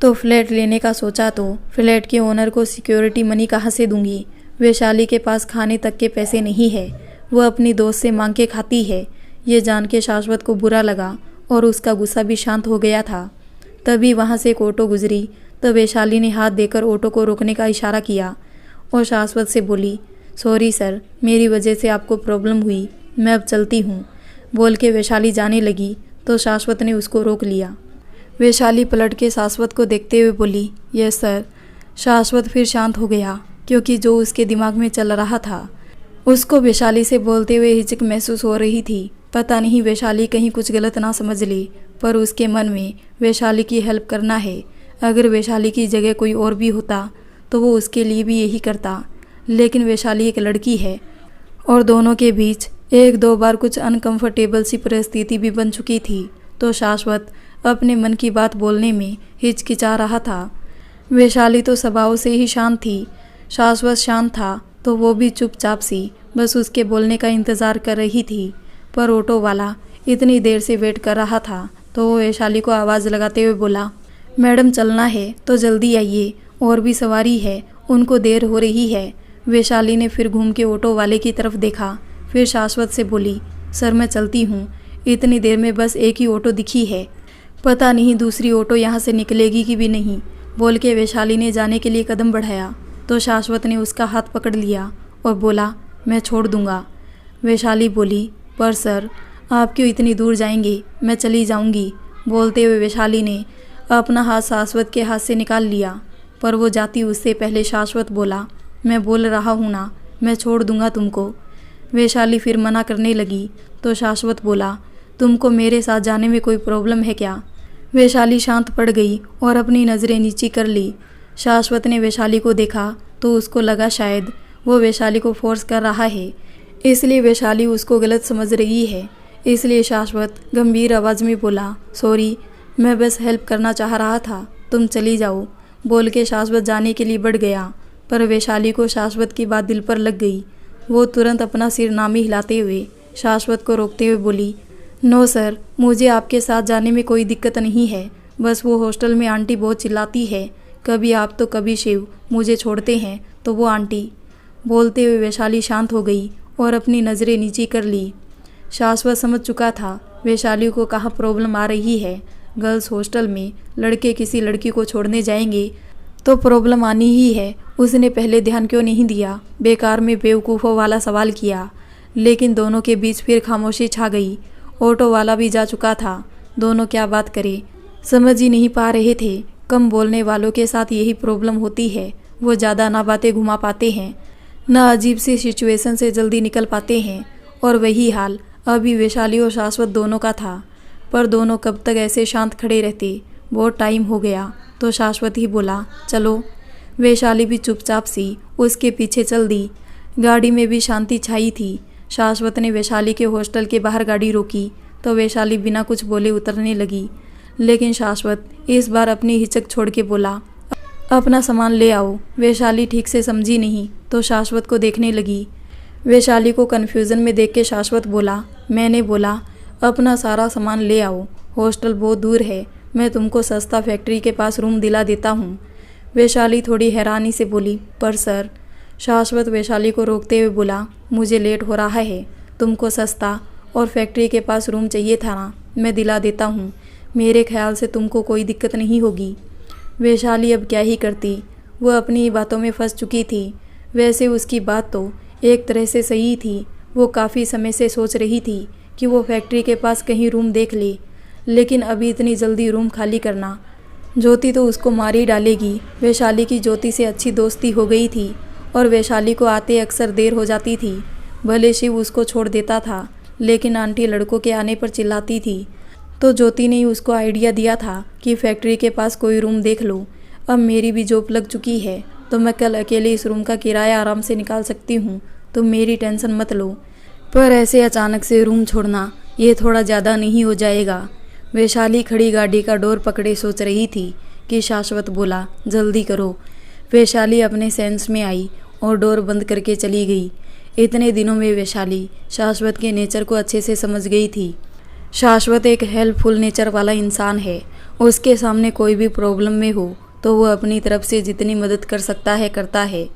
तो फ्लैट लेने का सोचा तो फ्लैट के ओनर को सिक्योरिटी मनी कहाँ से दूंगी? वैशाली के पास खाने तक के पैसे नहीं है, वह अपनी दोस्त से मांग के खाती है। ये जान के शाश्वत को बुरा लगा और उसका गुस्सा भी शांत हो गया था। तभी वहाँ से एक ऑटो गुजरी तो वैशाली ने हाथ देकर ऑटो को रोकने का इशारा किया और शाश्वत से बोली, सॉरी सर, मेरी वजह से आपको प्रॉब्लम हुई, मैं अब चलती हूँ। बोल के वैशाली जाने लगी तो शाश्वत ने उसको रोक लिया। वैशाली पलट के शाश्वत को देखते हुए बोली, यस सर। शाश्वत फिर शांत हो गया क्योंकि जो उसके दिमाग में चल रहा था उसको वैशाली से बोलते हुए हिचक महसूस हो रही थी। पता नहीं वैशाली कहीं कुछ गलत ना समझ ले, पर उसके मन में वैशाली की हेल्प करना है। अगर वैशाली की जगह कोई और भी होता तो वो उसके लिए भी यही करता, लेकिन वैशाली एक लड़की है और दोनों के बीच एक दो बार कुछ अनकंफर्टेबल सी परिस्थिति भी बन चुकी थी। तो शाश्वत अपने मन की बात बोलने में हिचकिचा रहा था। वैशाली तो स्वभाव से ही शांत थी, शाश्वत शांत था तो वो भी चुपचाप सी बस उसके बोलने का इंतज़ार कर रही थी। पर ऑटो वाला इतनी देर से वेट कर रहा था तो वो वैशाली को आवाज़ लगाते हुए बोला, मैडम चलना है तो जल्दी आइए, और भी सवारी है, उनको देर हो रही है। वैशाली ने फिर घूम के ऑटो वाले की तरफ देखा, फिर शाश्वत से बोली, सर मैं चलती हूँ, इतनी देर में बस एक ही ऑटो दिखी है, पता नहीं दूसरी ऑटो यहाँ से निकलेगी कि भी नहीं। बोल के वैशाली ने जाने के लिए कदम बढ़ाया तो शाश्वत ने उसका हाथ पकड़ लिया और बोला, मैं छोड़ दूंगा। वैशाली बोली, पर सर आप क्यों इतनी दूर जाएंगे, मैं चली जाऊंगी। बोलते हुए वैशाली ने अपना हाथ शाश्वत के हाथ से निकाल लिया, पर वो जाती उससे पहले शाश्वत बोला, मैं बोल रहा हूँ ना, मैं छोड़ दूंगा तुमको। वैशाली फिर मना करने लगी तो शाश्वत बोला, तुमको मेरे साथ जाने में कोई प्रॉब्लम है क्या? वैशाली शांत पड़ गई और अपनी नज़रें नीची कर ली। शाश्वत ने वैशाली को देखा तो उसको लगा शायद वो वैशाली को फोर्स कर रहा है, इसलिए वैशाली उसको गलत समझ रही है। इसलिए शाश्वत गंभीर आवाज़ में बोला, सॉरी, मैं बस हेल्प करना चाह रहा था, तुम चली जाओ। बोल के शाश्वत जाने के लिए बढ़ गया, पर वैशाली को शाश्वत की बात दिल पर लग गई। वो तुरंत अपना सिर नामी हिलाते हुए शाश्वत को रोकते हुए बोली, नो सर, मुझे आपके साथ जाने में कोई दिक्कत नहीं है, बस वो हॉस्टल में आंटी बहुत चिल्लाती है, कभी आप तो कभी शिव मुझे छोड़ते हैं तो वो आंटी। बोलते हुए वैशाली शांत हो गई और अपनी नज़रें नीची कर ली। शाश्वत समझ चुका था वैशाली को कहाँ प्रॉब्लम आ रही है। गर्ल्स हॉस्टल में लड़के किसी लड़की को छोड़ने जाएंगे तो प्रॉब्लम आनी ही है। उसने पहले ध्यान क्यों नहीं दिया, बेकार में बेवकूफ़ों वाला सवाल किया। लेकिन दोनों के बीच फिर खामोशी छा गई। ऑटो वाला भी जा चुका था, दोनों क्या बात करें समझ ही नहीं पा रहे थे। कम बोलने वालों के साथ यही प्रॉब्लम होती है, वो ज़्यादा ना बातें घुमा पाते हैं, ना अजीब सी सिचुएशन से जल्दी निकल पाते हैं। और वही हाल अभी वैशाली और शाश्वत दोनों का था। पर दोनों कब तक ऐसे शांत खड़े रहते, बहुत टाइम हो गया तो शाश्वत ही बोला, चलो। वैशाली भी चुपचाप सी उसके पीछे चल दी। गाड़ी में भी शांति छाई थी। शाश्वत ने वैशाली के हॉस्टल के बाहर गाड़ी रोकी तो वैशाली बिना कुछ बोले उतरने लगी। लेकिन शाश्वत इस बार अपनी हिचक छोड़ के बोला, अपना सामान ले आओ। वैशाली ठीक से समझी नहीं तो शाश्वत को देखने लगी। वैशाली को कन्फ्यूज़न में देख के शाश्वत बोला, मैंने बोला अपना सारा सामान ले आओ, हॉस्टल बहुत दूर है, मैं तुमको सस्ता फैक्ट्री के पास रूम दिला देता हूँ। वैशाली थोड़ी हैरानी से बोली, पर सर। शाश्वत वैशाली को रोकते हुए बोला, मुझे लेट हो रहा है, तुमको सस्ता और फैक्ट्री के पास रूम चाहिए था ना, मैं दिला देता हूँ, मेरे ख्याल से तुमको कोई दिक्कत नहीं होगी। वैशाली अब क्या ही करती, वह अपनी बातों में फंस चुकी थी। वैसे उसकी बात तो एक तरह से सही थी। वो काफ़ी समय से सोच रही थी कि वो फैक्ट्री के पास कहीं रूम देख ले, लेकिन अभी इतनी जल्दी रूम खाली करना, ज्योति तो उसको मार ही डालेगी। वैशाली की ज्योति से अच्छी दोस्ती हो गई थी और वैशाली को आते अक्सर देर हो जाती थी। भले शिव उसको छोड़ देता था, लेकिन आंटी लड़कों के आने पर चिल्लाती थी। तो ज्योति ने ही उसको आइडिया दिया था कि फैक्ट्री के पास कोई रूम देख लो। अब मेरी भी जॉब लग चुकी है तो मैं कल अकेले इस रूम का किराया आराम से निकाल सकती हूँ, तो मेरी टेंशन मत लो। पर ऐसे अचानक से रूम छोड़ना ये थोड़ा ज़्यादा नहीं हो जाएगा? वैशाली खड़ी गाड़ी का डोर पकड़े सोच रही थी कि शाश्वत बोला, जल्दी करो। वैशाली अपने सेंस में आई और डोर बंद करके चली गई। इतने दिनों में वैशाली शाश्वत के नेचर को अच्छे से समझ गई थी। शाश्वत एक हेल्पफुल नेचर वाला इंसान है। उसके सामने कोई भी प्रॉब्लम में हो तो वो अपनी तरफ से जितनी मदद कर सकता है करता है।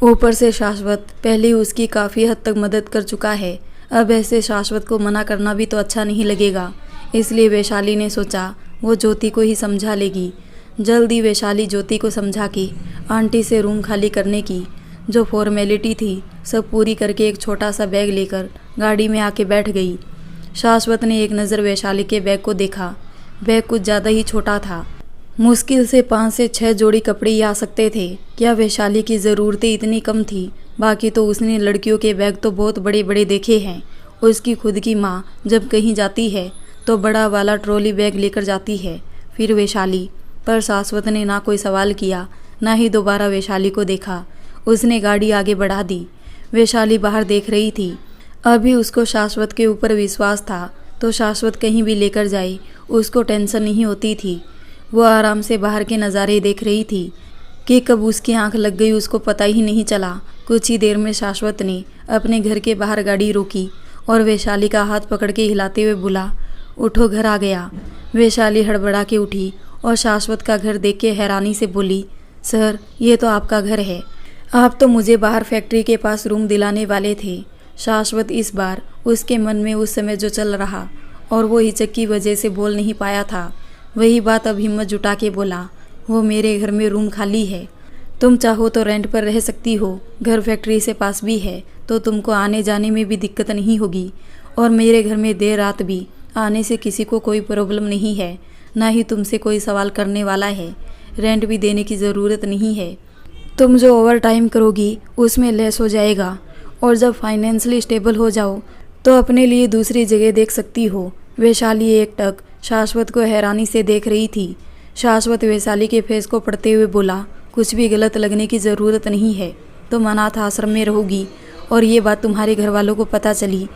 ऊपर से शाश्वत पहले उसकी काफ़ी हद तक मदद कर चुका है। अब ऐसे शाश्वत को मना करना भी तो अच्छा नहीं लगेगा। इसलिए वैशाली ने सोचा वो ज्योति को ही समझा लेगी। जल्दी वैशाली ज्योति को समझा के आंटी से रूम खाली करने की जो फॉर्मेलिटी थी सब पूरी करके एक छोटा सा बैग लेकर गाड़ी में आके बैठ गई। शाश्वत ने एक नज़र वैशाली के बैग को देखा। बैग कुछ ज़्यादा ही छोटा था। मुश्किल से 5 से 6 जोड़ी कपड़े ही आ सकते थे। क्या वैशाली की ज़रूरतें इतनी कम थी? बाकी तो उसने लड़कियों के बैग तो बहुत बड़े बड़े देखे हैं। उसकी खुद की माँ जब कहीं जाती है तो बड़ा वाला ट्रॉली बैग लेकर जाती है। फिर वैशाली, पर शाश्वत ने ना कोई सवाल किया ना ही दोबारा वैशाली को देखा। उसने गाड़ी आगे बढ़ा दी। वैशाली बाहर देख रही थी। अभी उसको शाश्वत के ऊपर विश्वास था तो शाश्वत कहीं भी लेकर जाए उसको टेंशन नहीं होती थी। वो आराम से बाहर के नज़ारे देख रही थी कि कब उसकी आंख लग गई उसको पता ही नहीं चला। कुछ ही देर में शाश्वत ने अपने घर के बाहर गाड़ी रोकी और वैशाली का हाथ पकड़ के हिलाते हुए बोला, उठो घर आ गया। वैशाली हड़बड़ा के उठी और शाश्वत का घर देख के हैरानी से बोली, सर ये तो आपका घर है। आप तो मुझे बाहर फैक्ट्री के पास रूम दिलाने वाले थे। शाश्वत इस बार उसके मन में उस समय जो चल रहा और वो हिचक की वजह से बोल नहीं पाया था वही बात अब हिम्मत जुटा के बोला, वो मेरे घर में रूम खाली है। तुम चाहो तो रेंट पर रह सकती हो। घर फैक्ट्री से पास भी है तो तुमको आने जाने में भी दिक्कत नहीं होगी। और मेरे घर में देर रात भी आने से किसी को कोई प्रॉब्लम नहीं है, ना ही तुमसे कोई सवाल करने वाला है। रेंट भी देने की ज़रूरत नहीं है। तुम जो ओवर टाइम करोगी उसमें लेस हो जाएगा और जब फाइनेंशियली स्टेबल हो जाओ तो अपने लिए दूसरी जगह देख सकती हो। वैशाली एकटक शाश्वत को हैरानी से देख रही थी। शाश्वत वैशाली के फेस को पढ़ते हुए बोला, कुछ भी गलत लगने की ज़रूरत नहीं है। तुम अनाथ आश्रम में रहोगी और ये बात तुम्हारे घर वालों को पता चली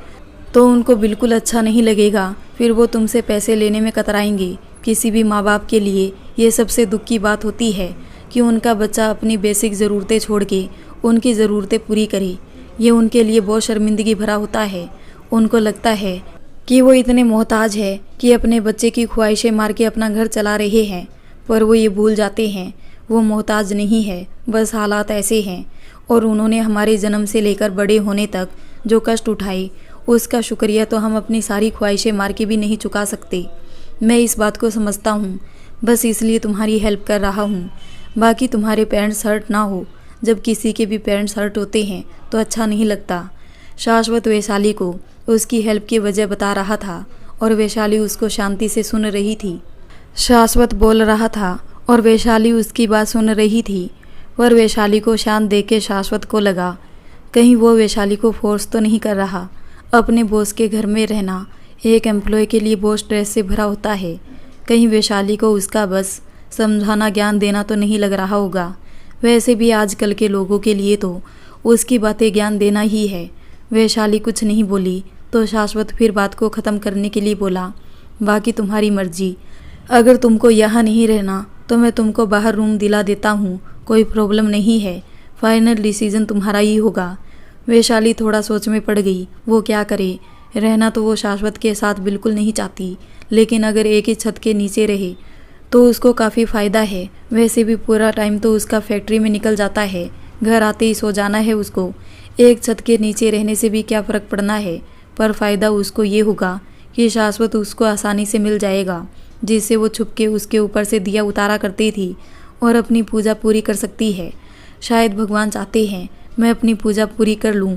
तो उनको बिल्कुल अच्छा नहीं लगेगा। फिर वो तुमसे पैसे लेने में कतराएंगे। किसी भी माँ बाप के लिए ये सबसे दुख की बात होती है कि उनका बच्चा अपनी बेसिक ज़रूरतें छोड़ के उनकी ज़रूरतें पूरी करे। ये उनके लिए बहुत शर्मिंदगी भरा होता है। उनको लगता है कि वो इतने मोहताज है कि अपने बच्चे की ख्वाहिशें मार के अपना घर चला रहे हैं, पर वो ये भूल जाते हैं वो मोहताज नहीं है, बस हालात ऐसे हैं। और उन्होंने हमारे जन्म से लेकर बड़े होने तक जो कष्ट उठाए उसका शुक्रिया तो हम अपनी सारी ख्वाहिशें मार के भी नहीं चुका सकते। मैं इस बात को समझता हूँ, बस इसलिए तुम्हारी हेल्प कर रहा हूँ। बाकी तुम्हारे पेरेंट्स हर्ट ना हो। जब किसी के भी पेरेंट्स हर्ट होते हैं तो अच्छा नहीं लगता। शाश्वत वैशाली को उसकी हेल्प की वजह बता रहा था और वैशाली उसको शांति से सुन रही थी। शाश्वत बोल रहा था और वैशाली उसकी बात सुन रही थी, पर वैशाली को शांत देख के शाश्वत को लगा कहीं वो वैशाली को फोर्स तो नहीं कर रहा। अपने बॉस के घर में रहना एक एम्प्लॉय के लिए बहुत स्ट्रेस से भरा होता है। कहीं वैशाली को उसका बस समझाना ज्ञान देना तो नहीं लग रहा होगा। वैसे भी आजकल के लोगों के लिए तो उसकी बातें ज्ञान देना ही है। वैशाली कुछ नहीं बोली तो शाश्वत फिर बात को ख़त्म करने के लिए बोला, बाकी तुम्हारी मर्जी। अगर तुमको यहाँ नहीं रहना तो मैं तुमको बाहर रूम दिला देता हूँ, कोई प्रॉब्लम नहीं है। फाइनल डिसीजन तुम्हारा ही होगा। वैशाली थोड़ा सोच में पड़ गई, वो क्या करे। रहना तो वो शाश्वत के साथ बिल्कुल नहीं चाहती, लेकिन अगर एक ही छत के नीचे रहे तो उसको काफ़ी फ़ायदा है। वैसे भी पूरा टाइम तो उसका फैक्ट्री में निकल जाता है, घर आते ही सो जाना है उसको। एक छत के नीचे रहने से भी क्या फ़र्क पड़ना है। पर फ़ायदा उसको ये होगा कि शाश्वत उसको आसानी से मिल जाएगा, जिससे वो छुप के उसके ऊपर से दिया उतारा करती थी और अपनी पूजा पूरी कर सकती है। शायद भगवान चाहते हैं मैं अपनी पूजा पूरी कर लूँ,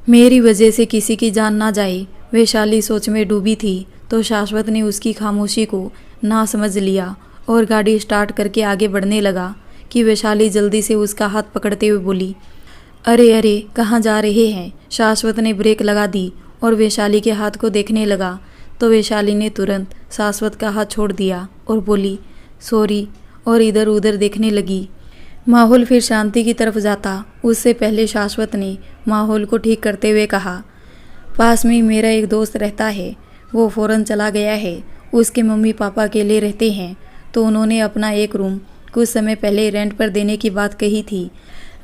मेरी वजह से किसी की जान ना जाए। वैशाली सोच में डूबी थी तो शाश्वत ने उसकी खामोशी को ना समझ लिया और गाड़ी स्टार्ट करके आगे बढ़ने लगा कि वैशाली जल्दी से उसका हाथ पकड़ते हुए बोली, अरे अरे कहाँ जा रहे हैं। शाश्वत ने ब्रेक लगा दी और वैशाली के हाथ को देखने लगा तो वैशाली ने तुरंत शाश्वत का हाथ छोड़ दिया और बोली सॉरी, और इधर उधर देखने लगी। माहौल फिर शांति की तरफ जाता उससे पहले शाश्वत ने माहौल को ठीक करते हुए कहा, पास में मेरा एक दोस्त रहता है, वो फ़ौरन चला गया है। उसके मम्मी पापा अकेले रहते हैं, तो उन्होंने अपना एक रूम कुछ समय पहले रेंट पर देने की बात कही थी।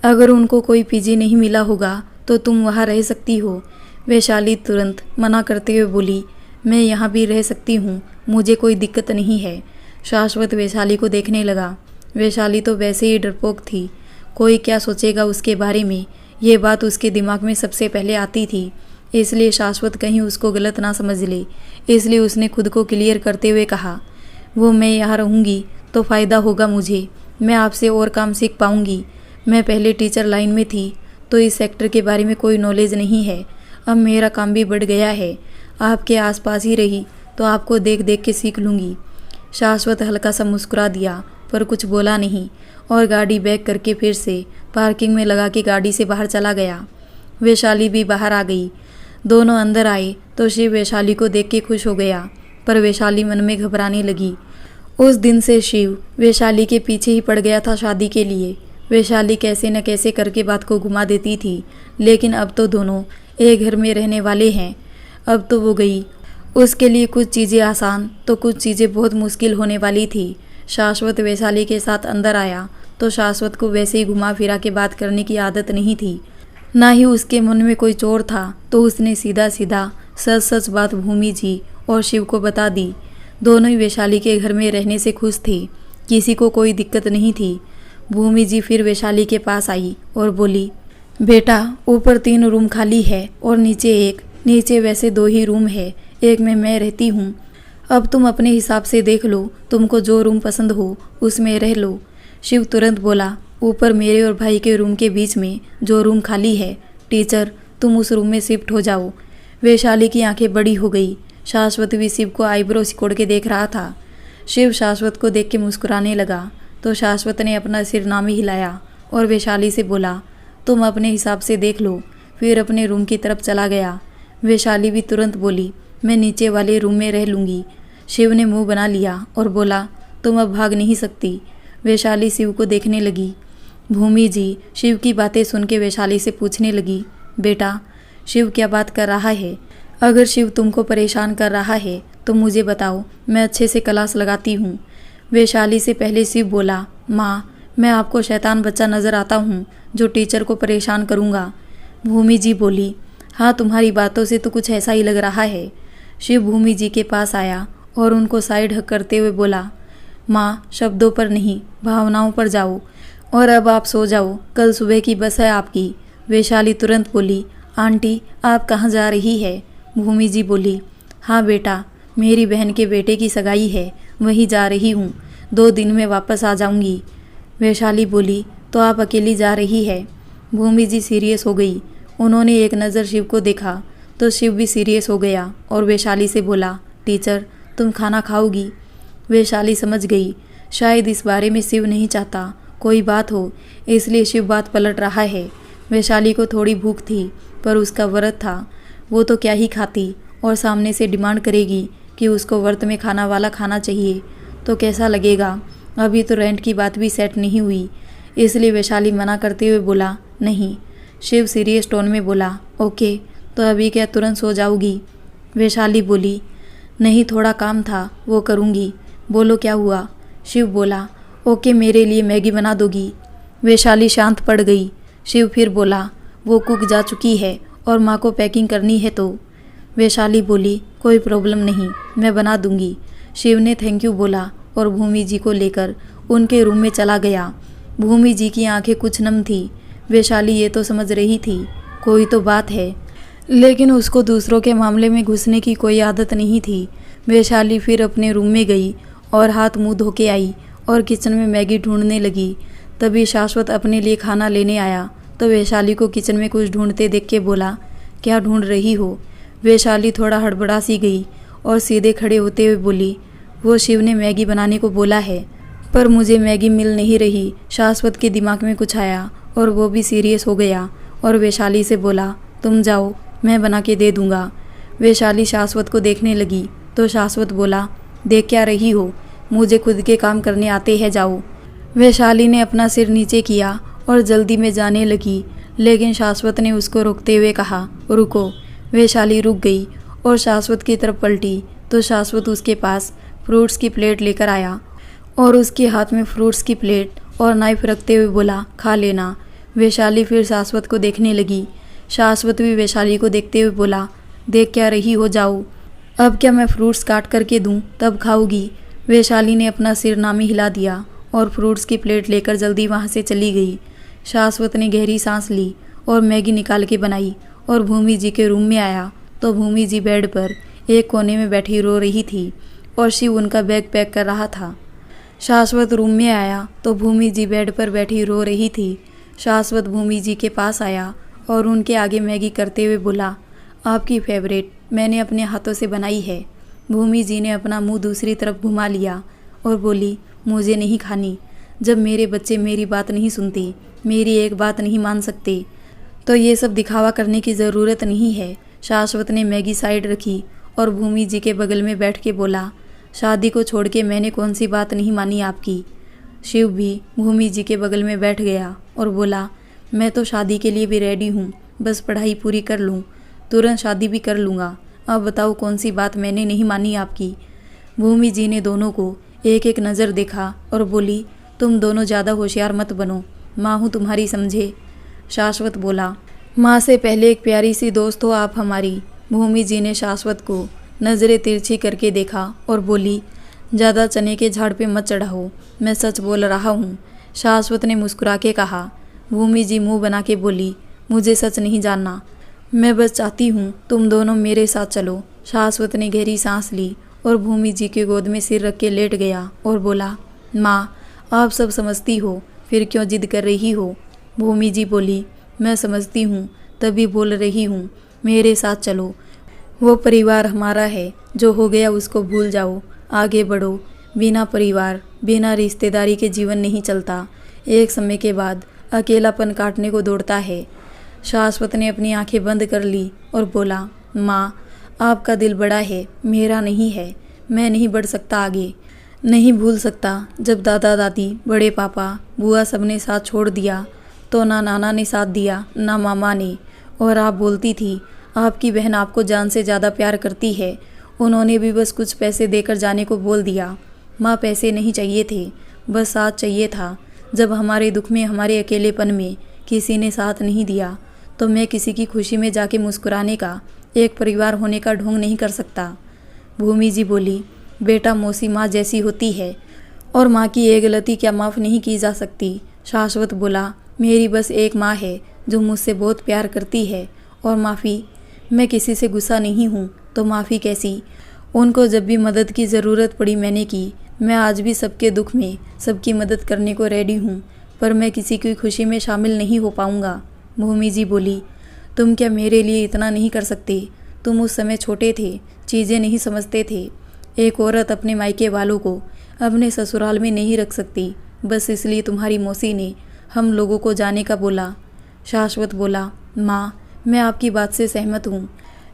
अगर उनको कोई पीजी नहीं मिला होगा तो तुम वहाँ रह सकती हो। वैशाली तुरंत मना करते हुए बोली, मैं यहाँ भी रह सकती हूँ, मुझे कोई दिक्कत नहीं है। शाश्वत वैशाली को देखने लगा। वैशाली तो वैसे ही डरपोक थी, कोई क्या सोचेगा उसके बारे में, ये बात उसके दिमाग में सबसे पहले आती थी। इसलिए शाश्वत कहीं उसको गलत ना समझ ले, इसलिए उसने खुद को क्लियर करते हुए कहा, वो मैं यहाँ रहूँगी तो फ़ायदा होगा मुझे, मैं आपसे और काम सीख पाऊँगी। मैं पहले टीचर लाइन में थी तो इस सेक्टर के बारे में कोई नॉलेज नहीं है, अब मेरा काम भी बढ़ गया है। आपके आसपास ही रही तो आपको देख देख के सीख लूँगी। शाश्वत हल्का सा मुस्कुरा दिया पर कुछ बोला नहीं और गाड़ी बैक करके फिर से पार्किंग में लगा के गाड़ी से बाहर चला गया। वैशाली भी बाहर आ गई। दोनों अंदर आए तो शिव वैशाली को देख के खुश हो गया, पर वैशाली मन में घबराने लगी। उस दिन से शिव वैशाली के पीछे ही पड़ गया था शादी के लिए। वैशाली कैसे न कैसे करके बात को घुमा देती थी, लेकिन अब तो दोनों एक घर में रहने वाले हैं। अब तो वो गई, उसके लिए कुछ चीज़ें आसान तो कुछ चीज़ें बहुत मुश्किल होने वाली थी। शाश्वत वैशाली के साथ अंदर आया तो शाश्वत को वैसे ही घुमा फिरा के बात करने की आदत नहीं थी, ना ही उसके मन में कोई चोर था, तो उसने सीधा सीधा सच सच बात भूमि जी और शिव को बता दी। दोनों ही वैशाली के घर में रहने से खुश थे, किसी को कोई दिक्कत नहीं थी। भूमि जी फिर वैशाली के पास आई और बोली, बेटा ऊपर 3 रूम खाली है और नीचे एक, नीचे वैसे 2 ही रूम है, एक में मैं रहती हूँ। अब तुम अपने हिसाब से देख लो, तुमको जो रूम पसंद हो उसमें रह लो। शिव तुरंत बोला, ऊपर मेरे और भाई के रूम के बीच में जो रूम खाली है, टीचर तुम उस रूम में शिफ्ट हो जाओ। वैशाली की आंखें बड़ी हो गई। शाश्वत भी शिव को आईब्रो सिकोड़ के देख रहा था। शिव शाश्वत को देख के मुस्कुराने लगा तो शाश्वत ने अपना सिर ना में हिलाया और वैशाली से बोला, तुम अपने हिसाब से देख लो। फिर अपने रूम की तरफ चला गया। वैशाली भी तुरंत बोली, मैं नीचे वाले रूम में रह लूँगी। शिव ने मुंह बना लिया और बोला, तुम अब भाग नहीं सकती। वैशाली शिव को देखने लगी। भूमि जी शिव की बातें सुन के वैशाली से पूछने लगी, बेटा शिव क्या बात कर रहा है? अगर शिव तुमको परेशान कर रहा है तो मुझे बताओ, मैं अच्छे से क्लास लगाती हूँ। वैशाली से पहले शिव बोला, माँ मैं आपको शैतान बच्चा नज़र आता हूँ जो टीचर को परेशान करूँगा। भूमि जी बोली, हाँ तुम्हारी बातों से तो कुछ ऐसा ही लग रहा है। शिव भूमि जी के पास आया और उनको साइड हक करते हुए बोला, माँ शब्दों पर नहीं भावनाओं पर जाओ, और अब आप सो जाओ, कल सुबह की बस है आपकी। वैशाली तुरंत बोली, आंटी आप कहाँ जा रही है? भूमि जी बोली, हाँ बेटा मेरी बहन के बेटे की सगाई है, वहीं जा रही हूँ, 2 दिन में वापस आ जाऊँगी। वैशाली बोली, तो आप अकेली जा रही है? भूमि जी सीरियस हो गई। उन्होंने एक नज़र शिव को देखा तो शिव भी सीरियस हो गया और वैशाली से बोला, टीचर तुम खाना खाओगी? वैशाली समझ गई, शायद इस बारे में शिव नहीं चाहता कोई बात हो, इसलिए शिव बात पलट रहा है। वैशाली को थोड़ी भूख थी पर उसका व्रत था, वो तो क्या ही खाती, और सामने से डिमांड करेगी कि उसको व्रत में खाना वाला खाना चाहिए तो कैसा लगेगा। अभी तो रेंट की बात भी सेट नहीं हुई, इसलिए वैशाली मना करते हुए बोला, नहीं। शिव सीरियस टोन में बोला, ओके तो अभी क्या तुरंत सो जाओगी? वैशाली बोली, नहीं थोड़ा काम था वो करूँगी। बोलो क्या हुआ? शिव बोला, ओके मेरे लिए मैगी बना दोगी? वैशाली शांत पड़ गई। शिव फिर बोला, वो कुक जा चुकी है और माँ को पैकिंग करनी है तो? वैशाली बोली, कोई प्रॉब्लम नहीं मैं बना दूंगी। शिव ने थैंक यू बोला और भूमि जी को लेकर उनके रूम में चला गया। भूमि जी की आंखें कुछ नम थी। वैशाली ये तो समझ रही थी कोई तो बात है, लेकिन उसको दूसरों के मामले में घुसने की कोई आदत नहीं थी। वैशाली फिर अपने रूम में गई और हाथ मुंह धो के आई और किचन में मैगी ढूंढने लगी। तभी शाश्वत अपने लिए खाना लेने आया तो वैशाली को किचन में कुछ ढूंढते देख के बोला, क्या ढूंढ रही हो? वैशाली थोड़ा हड़बड़ा सी गई और सीधे खड़े होते हुए बोली, वो शिव ने मैगी बनाने को बोला है पर मुझे मैगी मिल नहीं रही। शाश्वत के दिमाग में कुछ आया और वो भी सीरियस हो गया और वैशाली से बोला, तुम जाओ मैं बना के दे दूँगा। वैशाली शाश्वत को देखने लगी तो शाश्वत बोला, देख क्या रही हो? मुझे खुद के काम करने आते हैं, जाओ। वैशाली ने अपना सिर नीचे किया और जल्दी में जाने लगी, लेकिन शाश्वत ने उसको रोकते हुए कहा, रुको। वैशाली रुक गई और शाश्वत की तरफ पलटी तो शाश्वत उसके पास फ्रूट्स की प्लेट लेकर आया और उसके हाथ में फ्रूट्स की प्लेट और नाइफ रखते हुए बोला, खा लेना। वैशाली फिर शाश्वत को देखने लगी। शाश्वत भी वैशाली को देखते हुए बोला, देख क्या रही हो, जाओ। अब क्या मैं फ्रूट्स काट करके दूं, तब खाओगी? वैशाली ने अपना सिर नामी हिला दिया और फ्रूट्स की प्लेट लेकर जल्दी वहाँ से चली गई। शाश्वत ने गहरी सांस ली और मैगी निकाल के बनाई और भूमि जी के रूम में आया तो भूमि जी बेड पर एक कोने में बैठी रो रही थी और शिव उनका बैग पैक कर रहा था। शाश्वत रूम में आया तो भूमि जी बेड पर बैठी रो रही थी। शाश्वत भूमि जी के पास आया और उनके आगे मैगी करते हुए बोला, आपकी फेवरेट, मैंने अपने हाथों से बनाई है। भूमि जी ने अपना मुंह दूसरी तरफ घुमा लिया और बोली, मुझे नहीं खानी। जब मेरे बच्चे मेरी बात नहीं सुनते, मेरी एक बात नहीं मान सकते, तो ये सब दिखावा करने की ज़रूरत नहीं है। शाश्वत ने मैगी साइड रखी और भूमि जी के बगल में बैठ के बोला, शादी को छोड़ के मैंने कौन सी बात नहीं मानी आपकी। शिव भी भूमि जी के बगल में बैठ गया और बोला, मैं तो शादी के लिए भी रेडी हूँ, बस पढ़ाई पूरी कर लूँ, तुरंत शादी भी कर लूँगा। अब बताओ कौन सी बात मैंने नहीं मानी आपकी। भूमि जी ने दोनों को एक एक नज़र देखा और बोली, तुम दोनों ज़्यादा होशियार मत बनो, माँ हूँ तुम्हारी, समझे। शाश्वत बोला, माँ से पहले एक प्यारी सी दोस्त हो आप हमारी। भूमि जी ने शाश्वत को नज़रें तिरछी करके देखा और बोली, ज़्यादा चने के झाड़ पे मत चढ़ाओ, मैं सच बोल रहा हूँ। शाश्वत ने मुस्कुरा के कहा। भूमि जी मुंह बना के बोली, मुझे सच नहीं जानना, मैं बस चाहती हूँ तुम दोनों मेरे साथ चलो। शाश्वत ने गहरी सांस ली और भूमि जी की गोद में सिर रख के लेट गया और बोला, माँ आप सब समझती हो, फिर क्यों जिद कर रही हो। भूमि जी बोली, मैं समझती हूँ तभी बोल रही हूँ, मेरे साथ चलो। वो परिवार हमारा है, जो हो गया उसको भूल जाओ, आगे बढ़ो। बिना परिवार, बिना रिश्तेदारी के जीवन नहीं चलता, एक समय के बाद अकेलापन काटने को दौड़ता है। शाश्वत ने अपनी आंखें बंद कर ली और बोला, माँ आपका दिल बड़ा है, मेरा नहीं है, मैं नहीं बढ़ सकता आगे, नहीं भूल सकता। जब दादा दादी, बड़े पापा, बुआ सबने साथ छोड़ दिया तो ना नाना ने साथ दिया ना मामा ने। और आप बोलती थी आपकी बहन आपको जान से ज़्यादा प्यार करती है, उन्होंने भी बस कुछ पैसे देकर जाने को बोल दिया। माँ पैसे नहीं चाहिए थे, बस साथ चाहिए था। जब हमारे दुख में, हमारे अकेलेपन में किसी ने साथ नहीं दिया तो मैं किसी की खुशी में जाके मुस्कुराने का, एक परिवार होने का ढोंग नहीं कर सकता। भूमि जी बोली, बेटा मौसी माँ जैसी होती है और माँ की ये गलती क्या माफ़ नहीं की जा सकती। शाश्वत बोला, मेरी बस एक माँ है जो मुझसे बहुत प्यार करती है, और माफ़ी, मैं किसी से गुस्सा नहीं हूँ तो माफ़ी कैसी। उनको जब भी मदद की ज़रूरत पड़ी मैंने की। मैं आज भी सबके दुख में सबकी मदद करने को रेडी हूँ, पर मैं किसी की खुशी में शामिल नहीं हो पाऊँगा। भूमि जी बोली, तुम क्या मेरे लिए इतना नहीं कर सकते? तुम उस समय छोटे थे, चीज़ें नहीं समझते थे। एक औरत अपने मायके वालों को अपने ससुराल में नहीं रख सकती, बस इसलिए तुम्हारी मौसी ने हम लोगों को जाने का बोला। शाश्वत बोला, माँ मैं आपकी बात से सहमत हूँ,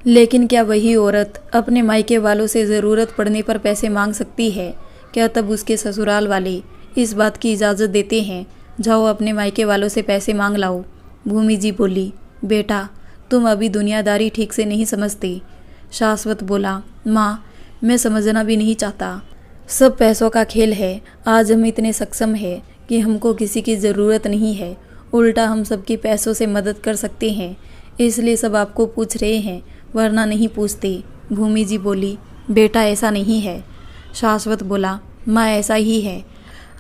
लेकिन क्या वही औरत अपने मायके वालों से ज़रूरत पड़ने पर पैसे मांग सकती है? क्या तब उसके ससुराल वाले इस बात की इजाज़त देते हैं, जाओ अपने मायके वालों से पैसे मांग लाओ? भूमि जी बोली, बेटा तुम अभी दुनियादारी ठीक से नहीं समझते। शाश्वत बोला, माँ मैं समझना भी नहीं चाहता, सब पैसों का खेल है। आज हम इतने सक्षम हैं कि हमको किसी की ज़रूरत नहीं है, उल्टा हम सबकी पैसों से मदद कर सकते हैं, इसलिए सब आपको पूछ रहे हैं, वरना नहीं पूछते। भूमि जी बोली, बेटा ऐसा नहीं है। शाश्वत बोला, माँ ऐसा ही है।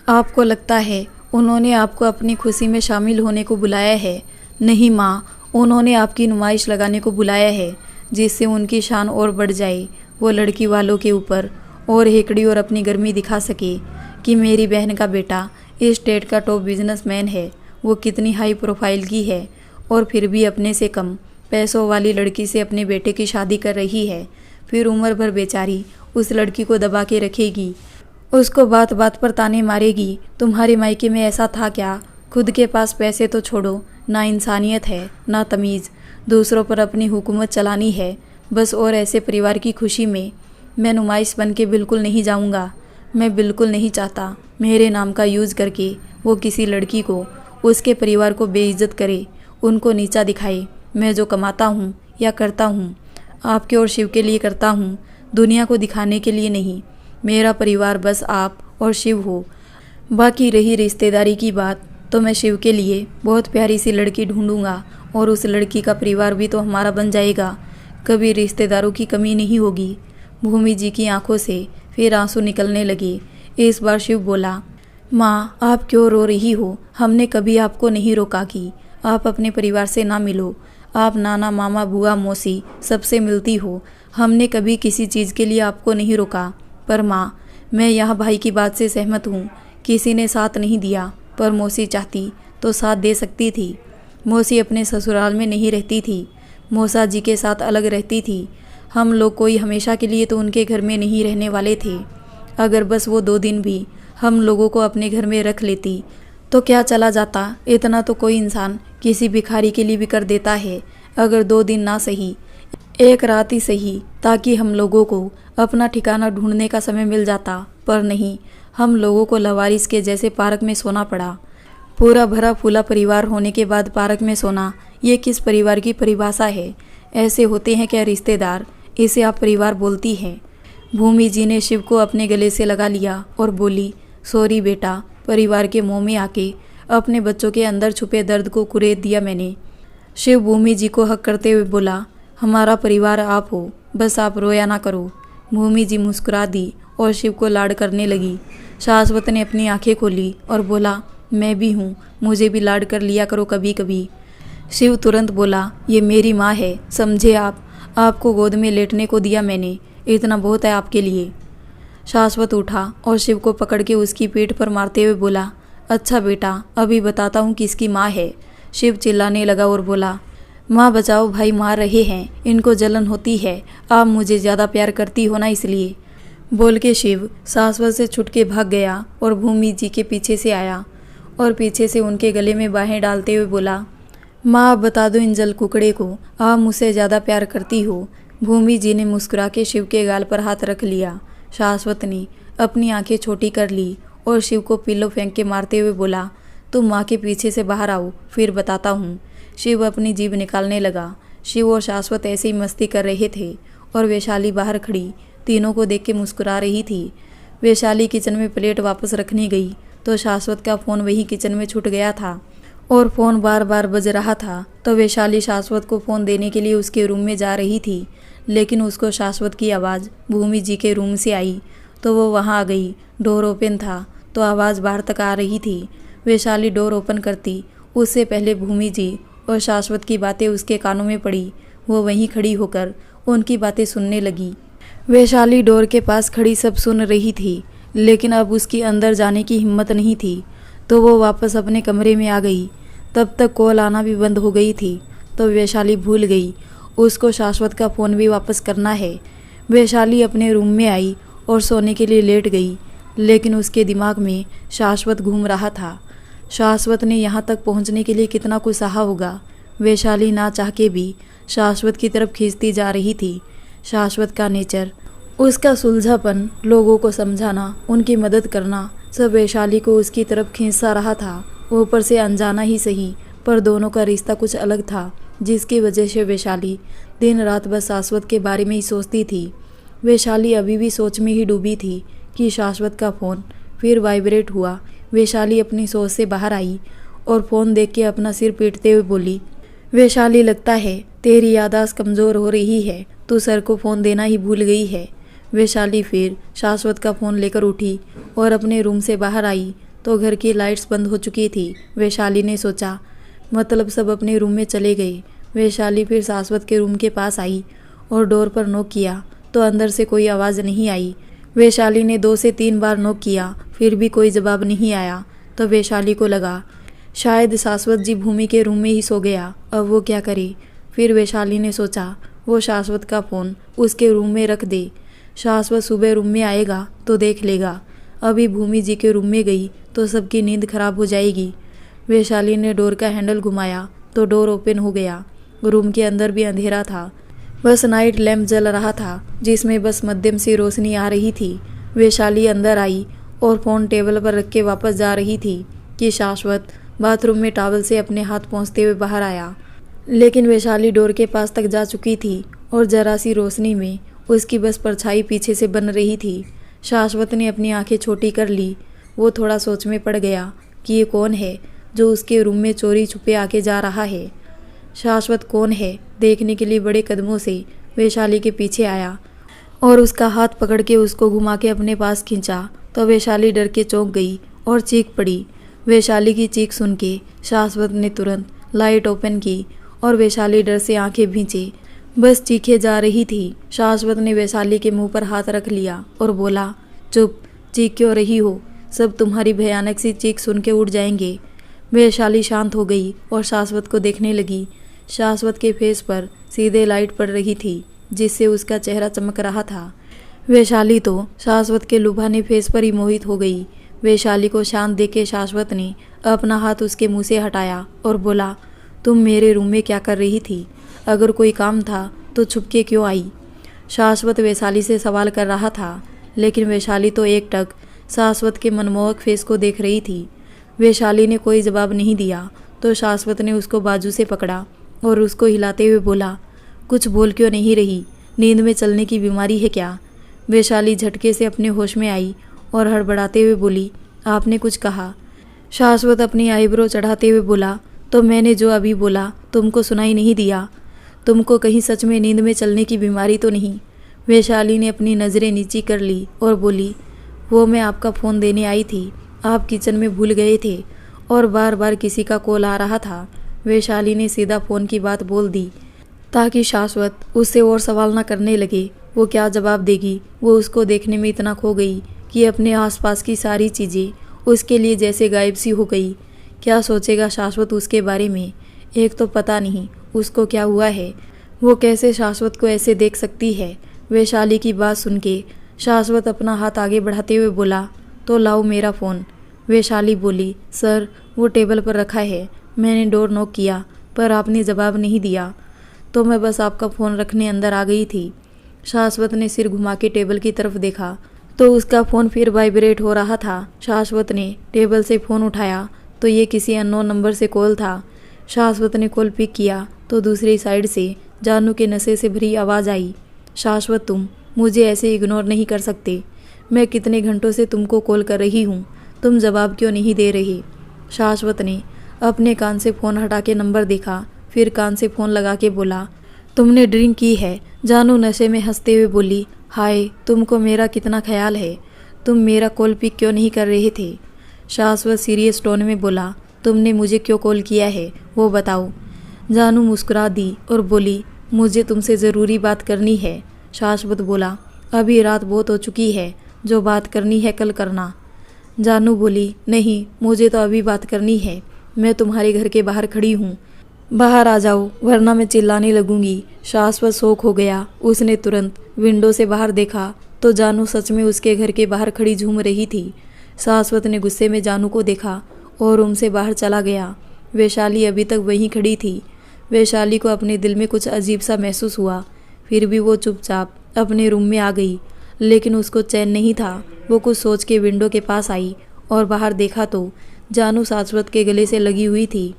आपको लगता है उन्होंने आपको अपनी खुशी में शामिल होने को बुलाया है? नहीं माँ, उन्होंने आपकी नुमाइश लगाने को बुलाया है, जिससे उनकी शान और बढ़ जाए, वो लड़की वालों के ऊपर और हेकड़ी और अपनी गर्मी दिखा सके कि मेरी बहन का बेटा इस स्टेट का टॉप बिजनेसमैन है, वो कितनी हाई प्रोफाइल की है और फिर भी अपने से कम पैसों वाली लड़की से अपने बेटे की शादी कर रही है। फिर उम्र भर बेचारी उस लड़की को दबा के रखेगी, उसको बात बात पर ताने मारेगी। तुम्हारे मायके में ऐसा था क्या? खुद के पास पैसे तो छोड़ो, ना इंसानियत है ना तमीज़, दूसरों पर अपनी हुकूमत चलानी है बस, और ऐसे परिवार की खुशी में मैं नुमाइश बन के बिल्कुल नहीं जाऊंगा। मैं बिल्कुल नहीं चाहता मेरे नाम का यूज़ करके वो किसी लड़की को, उसके परिवार को बेइज्जत करे, उनको नीचा दिखाए। मैं जो कमाता हूँ या करता हूँ आपके और शिव के लिए करता हूँ, दुनिया को दिखाने के लिए नहीं। मेरा परिवार बस आप और शिव हो। बाकी रही रिश्तेदारी की बात, तो मैं शिव के लिए बहुत प्यारी सी लड़की ढूंढूंगा और उस लड़की का परिवार भी तो हमारा बन जाएगा। कभी रिश्तेदारों की कमी नहीं होगी। भूमि जी की आंखों से फिर आंसू निकलने लगे। इस बार शिव बोला, माँ आप क्यों रो रही हो? हमने कभी आपको नहीं रोका कि आप अपने परिवार से ना मिलो। आप नाना मामा बुआ मौसी सबसे मिलती हो। हमने कभी किसी चीज़ के लिए आपको नहीं रोका। पर माँ, मैं यहाँ भाई की बात से सहमत हूँ। किसी ने साथ नहीं दिया, पर मौसी चाहती तो साथ दे सकती थी। मौसी अपने ससुराल में नहीं रहती थी, मौसा जी के साथ अलग रहती थी। हम लोग कोई हमेशा के लिए तो उनके घर में नहीं रहने वाले थे। अगर बस वो 2 दिन भी हम लोगों को अपने घर में रख लेती तो क्या चला जाता। इतना तो कोई इंसान किसी भिखारी के लिए भी कर देता है। अगर 2 दिन ना सही, 1 रात ही सही, ताकि हम लोगों को अपना ठिकाना ढूंढने का समय मिल जाता। पर नहीं, हम लोगों को लवारिस के जैसे पार्क में सोना पड़ा। पूरा भरा फूला परिवार होने के बाद पार्क में सोना, ये किस परिवार की परिभाषा है? ऐसे होते हैं क्या रिश्तेदार? इसे आप परिवार बोलती हैं? भूमि जी ने शिव को अपने गले से लगा लिया और बोली, सॉरी बेटा, परिवार के मुंह में आके अपने बच्चों के अंदर छुपे दर्द को कुरेद दिया मैंने। शिव भूमि जी को हक करते हुए बोला, हमारा परिवार आप हो, बस आप रोया ना करो। भूमि जी मुस्कुरा दी और शिव को लाड करने लगी। शाश्वत ने अपनी आंखें खोली और बोला, मैं भी हूँ, मुझे भी लाड कर लिया करो कभी कभी। शिव तुरंत बोला, ये मेरी माँ है, समझे आप? आपको गोद में लेटने को दिया मैंने, इतना बहुत है आपके लिए। शाश्वत उठा और शिव को पकड़ के उसकी पीठ पर मारते हुए बोला, अच्छा बेटा, अभी बताता हूँ किसकी माँ है। शिव चिल्लाने लगा और बोला, माँ बचाओ, भाई मार रहे हैं, इनको जलन होती है। आप मुझे ज़्यादा प्यार करती हो ना, इसलिए। बोल के शिव शाश्वत से छुट के भाग गया और भूमि जी के पीछे से आया और पीछे से उनके गले में बाहें डालते हुए बोला, माँ बता दो इन जल कुकड़े को, आप मुझसे ज़्यादा प्यार करती हो। भूमि जी ने मुस्कुरा के शिव के गाल पर हाथ रख लिया। शाश्वत ने अपनी आंखें छोटी कर ली और शिव को पिल्लो फेंक के मारते हुए बोला, तुम माँ के पीछे से बाहर आओ, फिर बताता हूँ। शिव अपनी जीभ निकालने लगा। शिव और शाश्वत ऐसे ही मस्ती कर रहे थे और वैशाली बाहर खड़ी तीनों को देख के मुस्कुरा रही थी। वैशाली किचन में प्लेट वापस रखने गई तो शाश्वत का फ़ोन वहीं किचन में छूट गया था और फ़ोन बार बार बज रहा था। तो वैशाली शाश्वत को फ़ोन देने के लिए उसके रूम में जा रही थी, लेकिन उसको शाश्वत की आवाज़ भूमि जी के रूम से आई तो वो वहाँ आ गई। डोर ओपन था तो आवाज़ बाहर तक आ रही थी। वैशाली डोर ओपन करती उससे पहले भूमि जी और शाश्वत की बातें उसके कानों में पड़ी। वो वहीं खड़ी होकर उनकी बातें सुनने लगी। वैशाली डोर के पास खड़ी सब सुन रही थी, लेकिन अब उसकी अंदर जाने की हिम्मत नहीं थी, तो वो वापस अपने कमरे में आ गई। तब तक कॉल आना भी बंद हो गई थी, तो वैशाली भूल गई उसको शाश्वत का फ़ोन भी वापस करना है। वैशाली अपने रूम में आई और सोने के लिए लेट गई, लेकिन उसके दिमाग में शाश्वत घूम रहा था। शाश्वत ने यहाँ तक पहुँचने के लिए कितना कुछ सहा होगा। वैशाली ना चाह के भी शाश्वत की तरफ खींचती जा रही थी। शाश्वत का नेचर, उसका सुलझापन, लोगों को समझाना, उनकी मदद करना, सब वैशाली को उसकी तरफ खींचता रहा था। ऊपर से अनजाना ही सही, पर दोनों का रिश्ता कुछ अलग था, जिसकी वजह से वैशाली दिन रात बस शाश्वत के बारे में ही सोचती थी। वैशाली अभी भी सोच में ही डूबी थी कि शाश्वत का फ़ोन फिर वाइब्रेट हुआ। वैशाली अपनी सोच से बाहर आई और फ़ोन देख के अपना सिर पीटते हुए बोली, वैशाली लगता है तेरी याददाश्त कमज़ोर हो रही है, तू सर को फ़ोन देना ही भूल गई है। वैशाली फिर शाश्वत का फ़ोन लेकर उठी और अपने रूम से बाहर आई तो घर की लाइट्स बंद हो चुकी थी। वैशाली ने सोचा, मतलब सब अपने रूम में चले गए। वैशाली फिर शाश्वत के रूम के पास आई और डोर पर नॉक किया तो अंदर से कोई आवाज़ नहीं आई। वैशाली ने 2 से 3 बार नॉक किया, फिर भी कोई जवाब नहीं आया। तो वैशाली को लगा शायद शाश्वत जी भूमि के रूम में ही सो गया, अब वो क्या करे। फिर वैशाली ने सोचा वो शाश्वत का फ़ोन उसके रूम में रख दे, शाश्वत सुबह रूम में आएगा तो देख लेगा। अभी भूमि जी के रूम में गई तो सबकी नींद खराब हो जाएगी। वैशाली ने डोर का हैंडल घुमाया तो डोर ओपन हो गया। रूम के अंदर भी अंधेरा था। बस नाइट लैंप जल रहा था जिसमें बस मध्यम सी रोशनी आ रही थी। वैशाली अंदर आई और फ़ोन टेबल पर रख के वापस जा रही थी कि शाश्वत बाथरूम में टॉवल से अपने हाथ पोंछते हुए बाहर आया। लेकिन वैशाली डोर के पास तक जा चुकी थी और जरा सी रोशनी में उसकी बस परछाई पीछे से बन रही थी। शाश्वत ने अपनी आंखें छोटी कर ली। वो थोड़ा सोच में पड़ गया कि ये कौन है जो उसके रूम में चोरी छुपे आके जा रहा है। शाश्वत कौन है देखने के लिए बड़े कदमों से वैशाली के पीछे आया और उसका हाथ पकड़ के उसको घुमा के अपने पास खींचा तो वैशाली डर के चौंक गई और चीख पड़ी। वैशाली की चीख सुन के शाश्वत ने तुरंत लाइट ओपन की और वैशाली डर से आंखें भींची बस चीखे जा रही थी। शाश्वत ने वैशाली के मुंह पर हाथ रख लिया और बोला, चुप, चीख क्यों रही हो? सब तुम्हारी भयानक सी चीख सुन के उठ जाएंगे। वैशाली शांत हो गई और शाश्वत को देखने लगी। शाश्वत के फेस पर सीधे लाइट पड़ रही थी जिससे उसका चेहरा चमक रहा था। वैशाली तो शाश्वत के लुभाने फेस पर ही मोहित हो गई। वैशाली को शांत देख के शाश्वत ने अपना हाथ उसके मुंह से हटाया और बोला, तुम मेरे रूम में क्या कर रही थी? अगर कोई काम था तो छुपके क्यों आई? शाश्वत वैशाली से सवाल कर रहा था लेकिन वैशाली तो एकटक शाश्वत के मनमोहक फेस को देख रही थी। वैशाली ने कोई जवाब नहीं दिया तो शाश्वत ने उसको बाजू से पकड़ा और उसको हिलाते हुए बोला, कुछ बोल क्यों नहीं रही? नींद में चलने की बीमारी है क्या? वैशाली झटके से अपने होश में आई और हड़बड़ाते हुए बोली, आपने कुछ कहा? शाश्वत अपनी आईब्रो चढ़ाते हुए बोला, तो मैंने जो अभी बोला तुमको सुनाई नहीं दिया? तुमको कहीं सच में नींद में चलने की बीमारी तो नहीं? वैशाली ने अपनी नज़रें नीची कर ली और बोली, वो मैं आपका फ़ोन देने आई थी, आप किचन में भूल गए थे और बार बार किसी का कॉल आ रहा था। वैशाली ने सीधा फ़ोन की बात बोल दी ताकि शाश्वत उससे और सवाल न करने लगे। वो क्या जवाब देगी? वो उसको देखने में इतना खो गई कि अपने आसपास की सारी चीज़ें उसके लिए जैसे गायब सी हो गई। क्या सोचेगा शाश्वत उसके बारे में? एक तो पता नहीं उसको क्या हुआ है, वो कैसे शाश्वत को ऐसे देख सकती है। वैशाली की बात सुन के शाश्वत अपना हाथ आगे बढ़ाते हुए बोला, तो लाओ मेरा फ़ोन। वैशाली बोली, सर वो टेबल पर रखा है, मैंने डोर नॉक किया पर आपने जवाब नहीं दिया तो मैं बस आपका फ़ोन रखने अंदर आ गई थी। शाश्वत ने सिर घुमा के टेबल की तरफ देखा तो उसका फ़ोन फिर वाइब्रेट हो रहा था। शाश्वत ने टेबल से फ़ोन उठाया तो ये किसी अननोन नंबर से कॉल था। शाश्वत ने कॉल पिक किया तो दूसरी साइड से जानू के नशे से भरी आवाज़ आई, शाश्वत तुम मुझे ऐसे इग्नोर नहीं कर सकते। मैं कितने घंटों से तुमको कॉल कर रही हूँ, तुम जवाब क्यों नहीं दे रहे? शाश्वत ने अपने कान से फ़ोन हटा के नंबर देखा, फिर कान से फ़ोन लगा के बोला, तुमने ड्रिंक की है? जानू नशे में हंसते हुए बोली, हाय तुमको मेरा कितना ख्याल है, तुम मेरा कॉल पिक क्यों नहीं कर रहे थे? शाश्वत सीरियस टोन में बोला, तुमने मुझे क्यों कॉल किया है वो बताओ। जानू मुस्कुरा दी और बोली, मुझे तुमसे ज़रूरी बात करनी है। शाश्वत बोला, अभी रात बहुत हो चुकी है, जो बात करनी है कल करना। जानू बोली, नहीं मुझे तो अभी बात करनी है, मैं तुम्हारे घर के बाहर खड़ी हूँ, बाहर आ जाओ वरना मैं चिल्लाने लगूंगी। शाश्वत शौक हो गया, उसने तुरंत विंडो से बाहर देखा तो जानू सच में उसके घर के बाहर खड़ी झूम रही थी। शाश्वत ने गुस्से में जानू को देखा और रूम से बाहर चला गया। वैशाली अभी तक वहीं खड़ी थी। वैशाली को अपने दिल में कुछ अजीब सा महसूस हुआ, फिर भी वो चुपचाप अपने रूम में आ गई, लेकिन उसको चैन नहीं था। वो कुछ सोच के विंडो के पास आई और बाहर देखा तो जानू शाश्वत के गले से लगी हुई थी।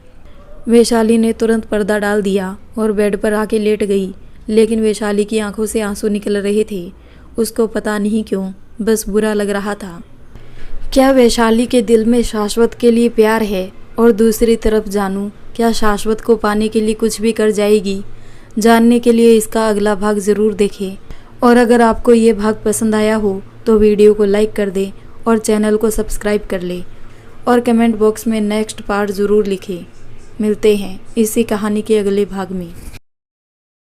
वैशाली ने तुरंत पर्दा डाल दिया और बेड पर आके लेट गई, लेकिन वैशाली की आंखों से आंसू निकल रहे थे। उसको पता नहीं क्यों बस बुरा लग रहा था। क्या वैशाली के दिल में शाश्वत के लिए प्यार है? और दूसरी तरफ जानू क्या शाश्वत को पाने के लिए कुछ भी कर जाएगी? जानने के लिए इसका अगला भाग ज़रूर देखें। और अगर आपको ये भाग पसंद आया हो तो वीडियो को लाइक कर दें और चैनल को सब्सक्राइब कर लें और कमेंट बॉक्स में नेक्स्ट पार्ट ज़रूर लिखें। मिलते हैं इसी कहानी के अगले भाग में।